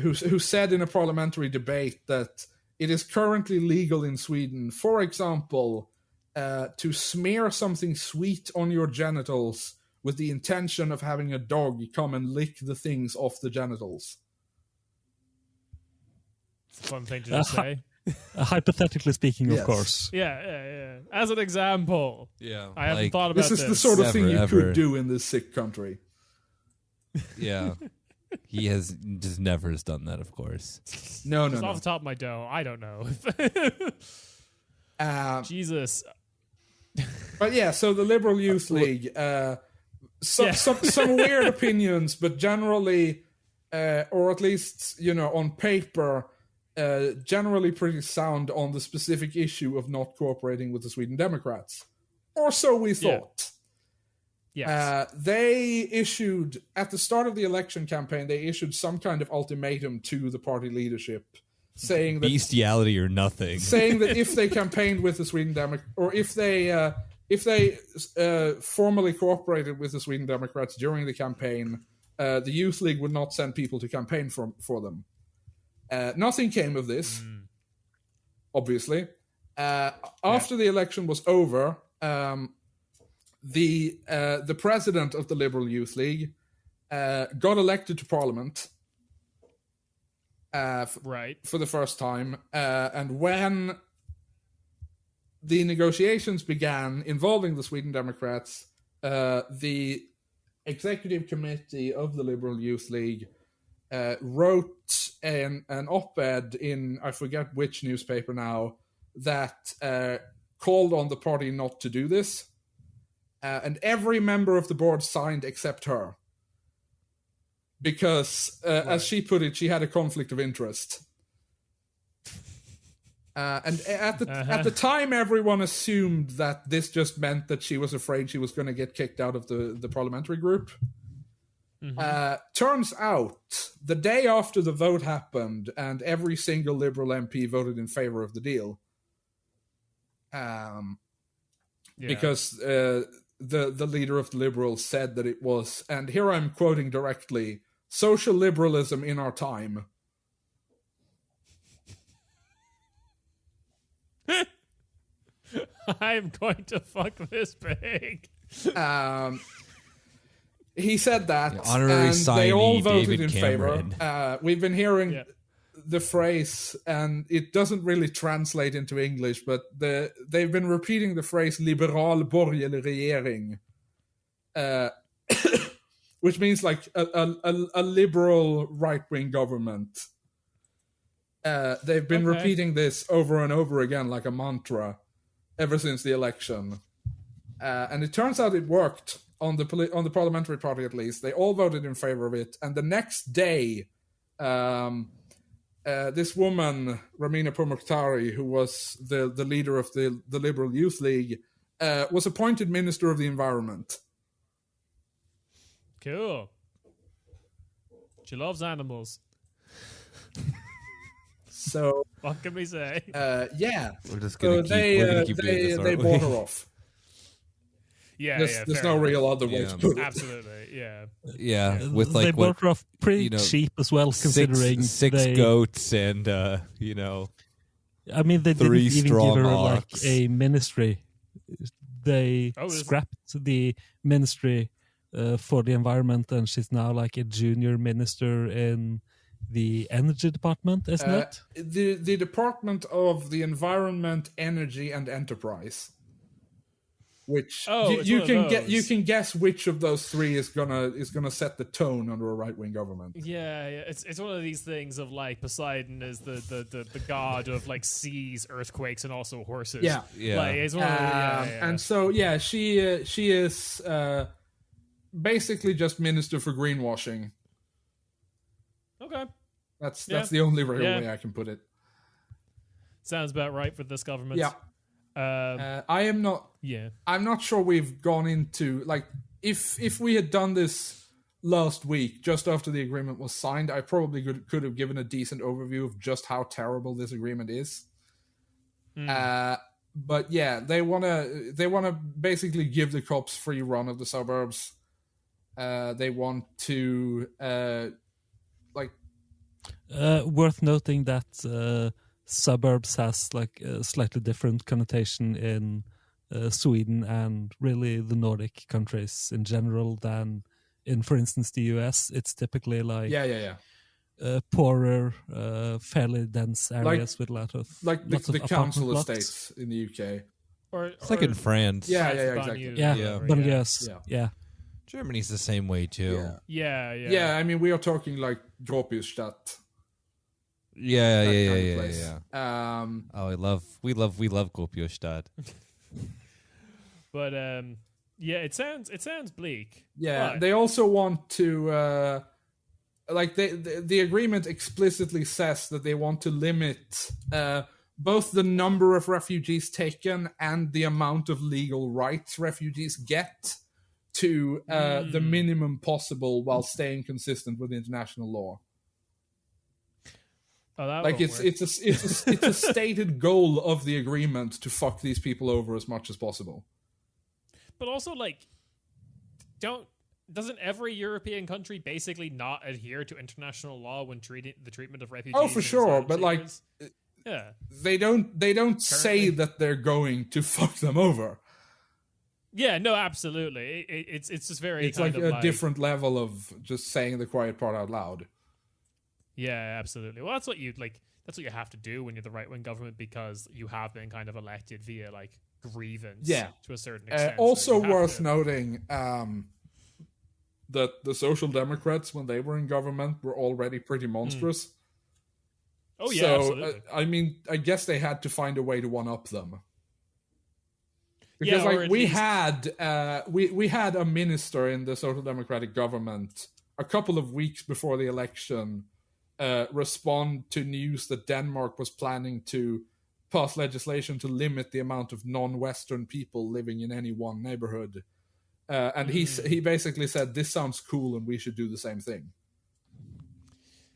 who said in a parliamentary debate that it is currently legal in Sweden, for example, to smear something sweet on your genitals with the intention of having a dog come and lick the things off the genitals. It's a fun thing to just say. Hypothetically speaking, Yes. of course. Yeah. As an example. Yeah. I haven't thought about This this. is the sort of thing you Never, ever. could do in this sick country. Yeah. He has just never has done that, of course. No. Just off the top of my dome, I don't know. Jesus. But yeah, so the Liberal Youth League, some weird opinions, but generally, or at least, on paper, generally pretty sound on the specific issue of not cooperating with the Sweden Democrats. Or so we thought. Yes. They issued, at the start of the election campaign, they issued some kind of ultimatum to the party leadership, saying that Bestiality or nothing. saying that if they campaigned with the Sweden Democrats, or if they formally cooperated with the Sweden Democrats during the campaign, the Youth League would not send people to campaign for them. Nothing came of this, obviously. After the election was over, the president of the Liberal Youth League got elected to Parliament. For the first time, and when the negotiations began involving the Sweden Democrats, the executive committee of the Liberal Youth League wrote an op-ed in, I forget which newspaper now, that called on the party not to do this, and every member of the board signed except her. Because, as she put it, she had a conflict of interest. And at the time, everyone assumed that this just meant that she was afraid she was going to get kicked out of the parliamentary group. Turns out, the day after the vote happened, and every single Liberal MP voted in favor of the deal. Because the leader of the Liberals said that it was, and here I'm quoting directly, social liberalism in our time. I'm going to fuck this pig. He said that, Yeah, honorary and they all signee voted David in Cameron. favor. We've been hearing the phrase, and it doesn't really translate into English, but they've been repeating the phrase "liberal borgerlig regering," which means like a liberal right-wing government. They've been repeating this over and over again like a mantra ever since the election. And it turns out it worked on the parliamentary party, at least. They all voted in favor of it. And the next day, this woman, Ramina Pourmokhtari, who was the leader of the Liberal Youth League, was appointed Minister of the Environment. Cool. She loves animals. So what can we say? Yeah. We're just gonna keep doing this, they aren't bought we? her off. There's There's no real other way to put it. Absolutely, yeah. Yeah, with like they bought her off pretty cheap as well, considering six goats and I mean they didn't even give her like ox. a ministry. They scrapped the ministry for the environment, and she's now like a junior minister in the energy department, isn't it? The Department of the Environment, Energy and Enterprise. Which you can guess which of those three is gonna set the tone under a right wing government. Yeah, it's one of these things of like Poseidon is the god of like seas, earthquakes, and also horses. Yeah. Like, it's one of and so she is basically just minister for greenwashing. Okay, that's the only real way I can put it. Sounds about right for this government. Yeah. I am not. Yeah, I'm not sure we've gone into like if we had done this last week, just after the agreement was signed, I probably could have given a decent overview of just how terrible this agreement is. But yeah, they wanna basically give the cops free run of the suburbs. They want to worth noting that. Suburbs has like a slightly different connotation in Sweden and really the Nordic countries in general than in, for instance, the US. It's typically like poorer, fairly dense areas with a lot of the council blocks. estates in the UK. It's like in France. Yeah, exactly. Yeah. Germany's the same way too. Yeah. I mean, we are talking like Gropiusstadt. Yeah. We love Gropiusstadt. But it sounds bleak. Yeah, but they also want to the agreement explicitly says that they want to limit both the number of refugees taken and the amount of legal rights refugees get to the minimum possible while staying consistent with international law. Like it's a stated goal of the agreement to fuck these people over as much as possible. But also, like, doesn't every European country basically not adhere to international law when the treatment of refugees? Oh, for sure, but like, they don't say that they're going to fuck them over. Yeah, no, absolutely. It's just very. It's like a different level of just saying the quiet part out loud. Yeah, absolutely. Well, that's what you have to do when you're the right-wing government, because you have been kind of elected via like grievance to a certain extent. Also worth noting that the Social Democrats, when they were in government, were already pretty monstrous. Oh yeah, so absolutely. I mean, I guess they had to find a way to one-up them. Because we had a minister in the Social Democratic government a couple of weeks before the election respond to news that Denmark was planning to pass legislation to limit the amount of non-Western people living in any one neighborhood. And he basically said, this sounds cool and we should do the same thing.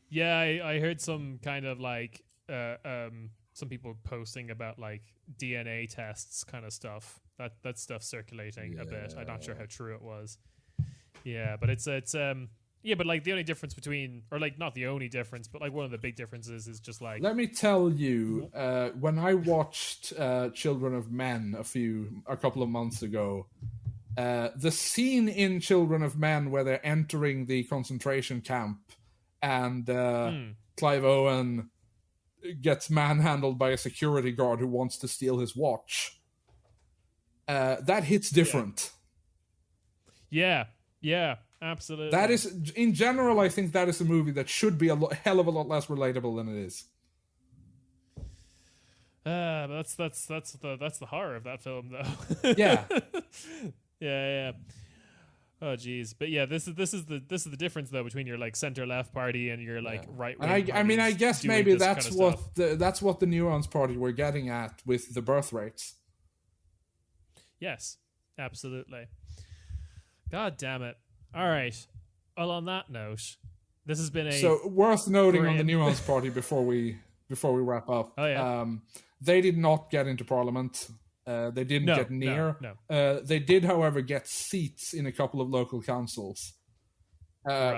Yeah, I heard some kind of like some people posting about like DNA tests kind of stuff. That stuff circulating a bit. I'm not sure how true it was. Yeah, but it's Yeah, but like the only difference between, or like not the only difference, but like one of the big differences is just like. Let me tell you, when I watched Children of Men a couple of months ago, the scene in Children of Men where they're entering the concentration camp and Clive Owen gets manhandled by a security guard who wants to steal his watch. That hits different. Yeah, absolutely. That is, in general, I think that is a movie that should be hell of a lot less relatable than it is. That's the horror of that film, though. Yeah. Yeah. Oh geez, but yeah, this is the difference though between your like center left party and your like right wing. I mean, I guess maybe that's what the Nuance Party were getting at with the birth rates. Yes, absolutely. God damn it! All right. Well, on that note, this has been so worth noting on the Nuance Party before we wrap up. Oh yeah. They did not get into Parliament. They didn't get near. No. They did, however, get seats in a couple of local councils,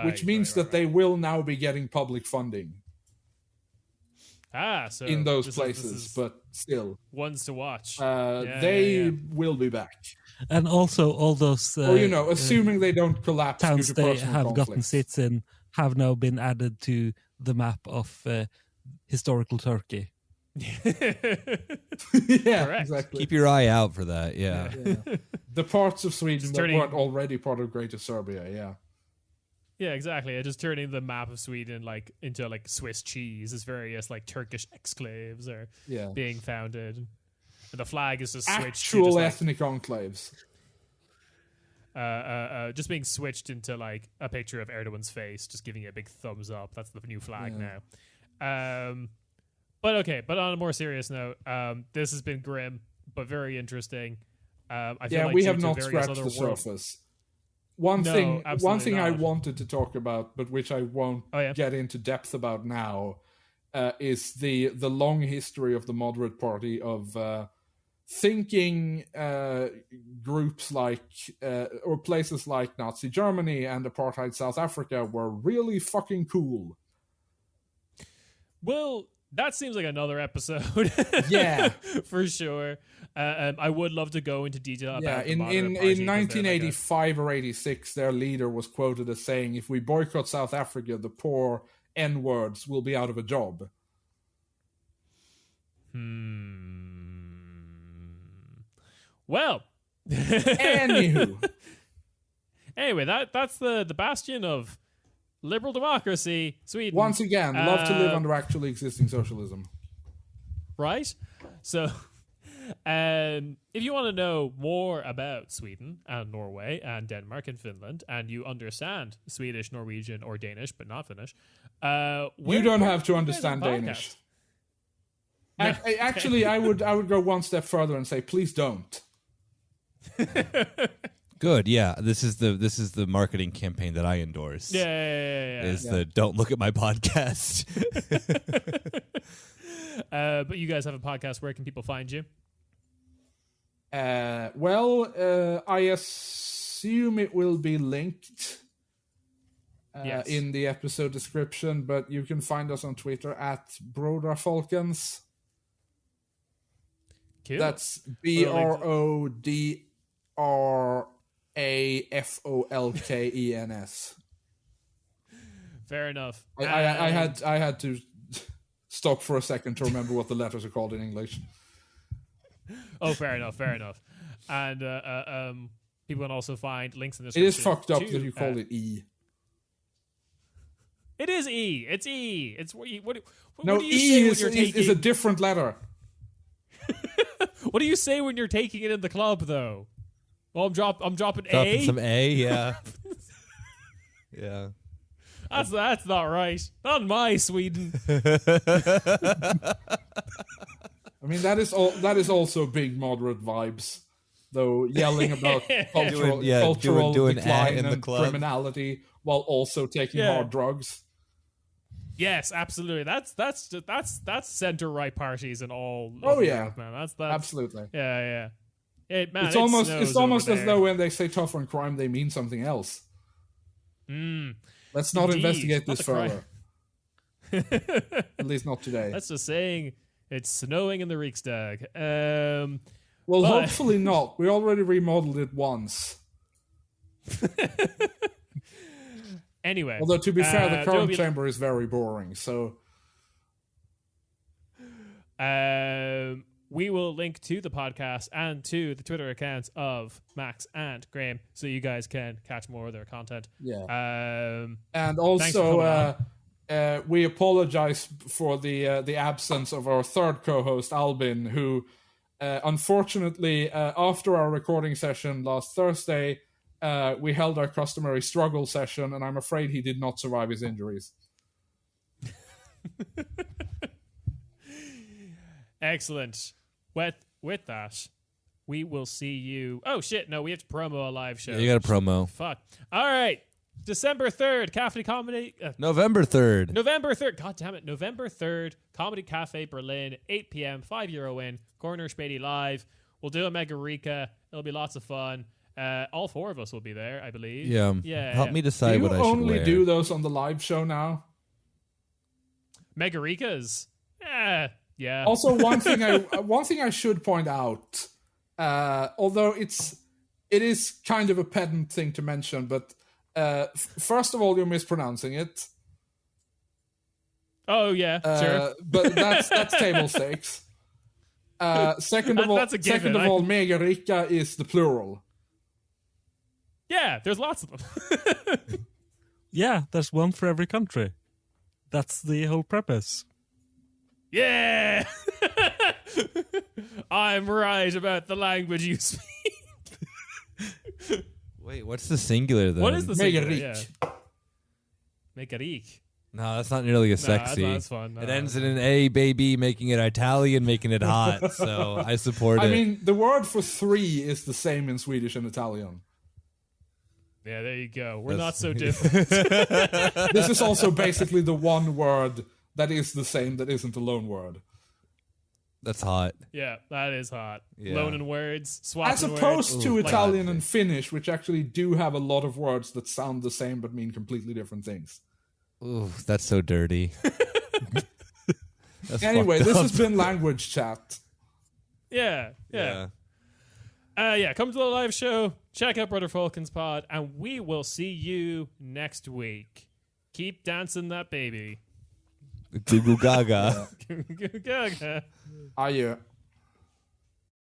which means that they will now be getting public funding. So in those places, but still, ones to watch. They will be back, and also all those. Assuming they don't collapse towns due to they personal have conflicts. gotten seats in have now been added to the map of historical Turkey. Yeah, correct. Exactly. Keep your eye out for that. Yeah. The parts of Sweden that weren't already part of Greater Serbia. Yeah. Yeah, exactly. Just turning the map of Sweden like into like Swiss cheese as various like Turkish exclaves are being founded. And the flag is just switched actual to ethnic enclaves. Just being switched into like a picture of Erdogan's face, just giving it a big thumbs up. That's the new flag now. But on a more serious note, this has been grim but very interesting. I feel like we have not scratched the surface. One thing I wanted to talk about, but which I won't get into depth about now, is the long history of the moderate party of thinking groups like or places like Nazi Germany and apartheid South Africa were really fucking cool. Well, that seems like another episode. Yeah, for sure. I would love to go into detail about in 1985 or 86, their leader was quoted as saying, "If we boycott South Africa, the poor N-words will be out of a job." Well, anywho, anyway, that's the bastion of liberal democracy, Sweden. Once again, love to live under actually existing socialism. Right? So, if you want to know more about Sweden and Norway and Denmark and Finland, and you understand Swedish, Norwegian, or Danish, but not Finnish, you don't have to understand Danish. Actually, I would go one step further and say, please don't. Good, yeah. This is the marketing campaign that I endorse. Yeah. Is the don't look at my podcast. But you guys have a podcast. Where can people find you? I assume it will be linked in the episode description, but you can find us on Twitter at Brödrafolkens. Cool. That's BRODRAFOLKENS. Fair enough. I had to stop for a second to remember what the letters are called in English. Oh, fair enough. And people can also find links in the description. It is fucked up that you call it E. It is E. It's E. It's what do you E say when you're taking... is a different letter. What do you say when you're taking it in the club, though? Well, I'm dropping Dropping some A, yeah. Yeah. That's not right. Not in my Sweden. I mean, that is also big moderate vibes, though, yelling about cultural decline in the and club. criminality while also taking hard drugs. Yes, absolutely. That's center right parties and all. Oh yeah, man. That's absolutely. Yeah. It's almost as though when they say tough on crime, they mean something else. Let's not Indeed, investigate not this a crime. further. At least not today. That's just saying it's snowing in the Riksdag. Well, but- hopefully not. We already remodeled it once. Anyway. Although, to be fair, the there current will be- chamber is very boring, so... We will link to the podcast and to the Twitter accounts of Max and Ghraim so you guys can catch more of their content. Yeah. Um, And Thanks for also, coming we apologize for the absence of our third co-host, Albin, who, unfortunately, after our recording session last Thursday, we held our customary struggle session, and I'm afraid he did not survive his injuries. Excellent. With that, we will see you. Oh shit! No, we have to promo a live show. Yeah, you got a promo. Fuck. All right. December 3rd, Cafe Comedy. November 3rd. November 3rd. God damn it. November 3rd, Comedy Cafe Berlin, 8 p.m., €5 in. Corner Späti live. We'll do a Mega Rika. It'll be lots of fun. All four of us will be there, I believe. Yeah. Help me Do decide you what I should only wear. do those on the live show now? Mega Rikas. Yeah. Also, one thing I should point out, although it is kind of a pedant thing to mention, but first of all, you're mispronouncing it. Oh yeah, sure. But that's table stakes. Second of That's a given. all, Mega Rika is the plural. Yeah, there's lots of them. Yeah, there's one for every country. That's the whole purpose. Yeah. I'm right about the language you speak. Wait, what's the singular then? What is the Mega singular? Rik. Yeah. Mega Rik. No, that's not nearly as sexy. That's fun. It ends in an A, baby, making it Italian, making it hot. So I support it. I mean, the word for three is the same in Swedish and Italian. Yeah, there you go. We're not That's- so different. This is also basically the one word that is the same that isn't a loan word. That's hot. Yeah, that is hot. Yeah. Loaning words, swapping As words. opposed to Like- Italian and Finnish, which actually do have a lot of words that sound the same but mean completely different things. Ooh, that's so dirty. That's Anyway, fucked this up. has been Language Chat. Yeah. Come to the live show. Check out Brödrafolkens pod, and we will see you next week. Keep dancing that baby. Goo goo gaga. Gaga. Adjö.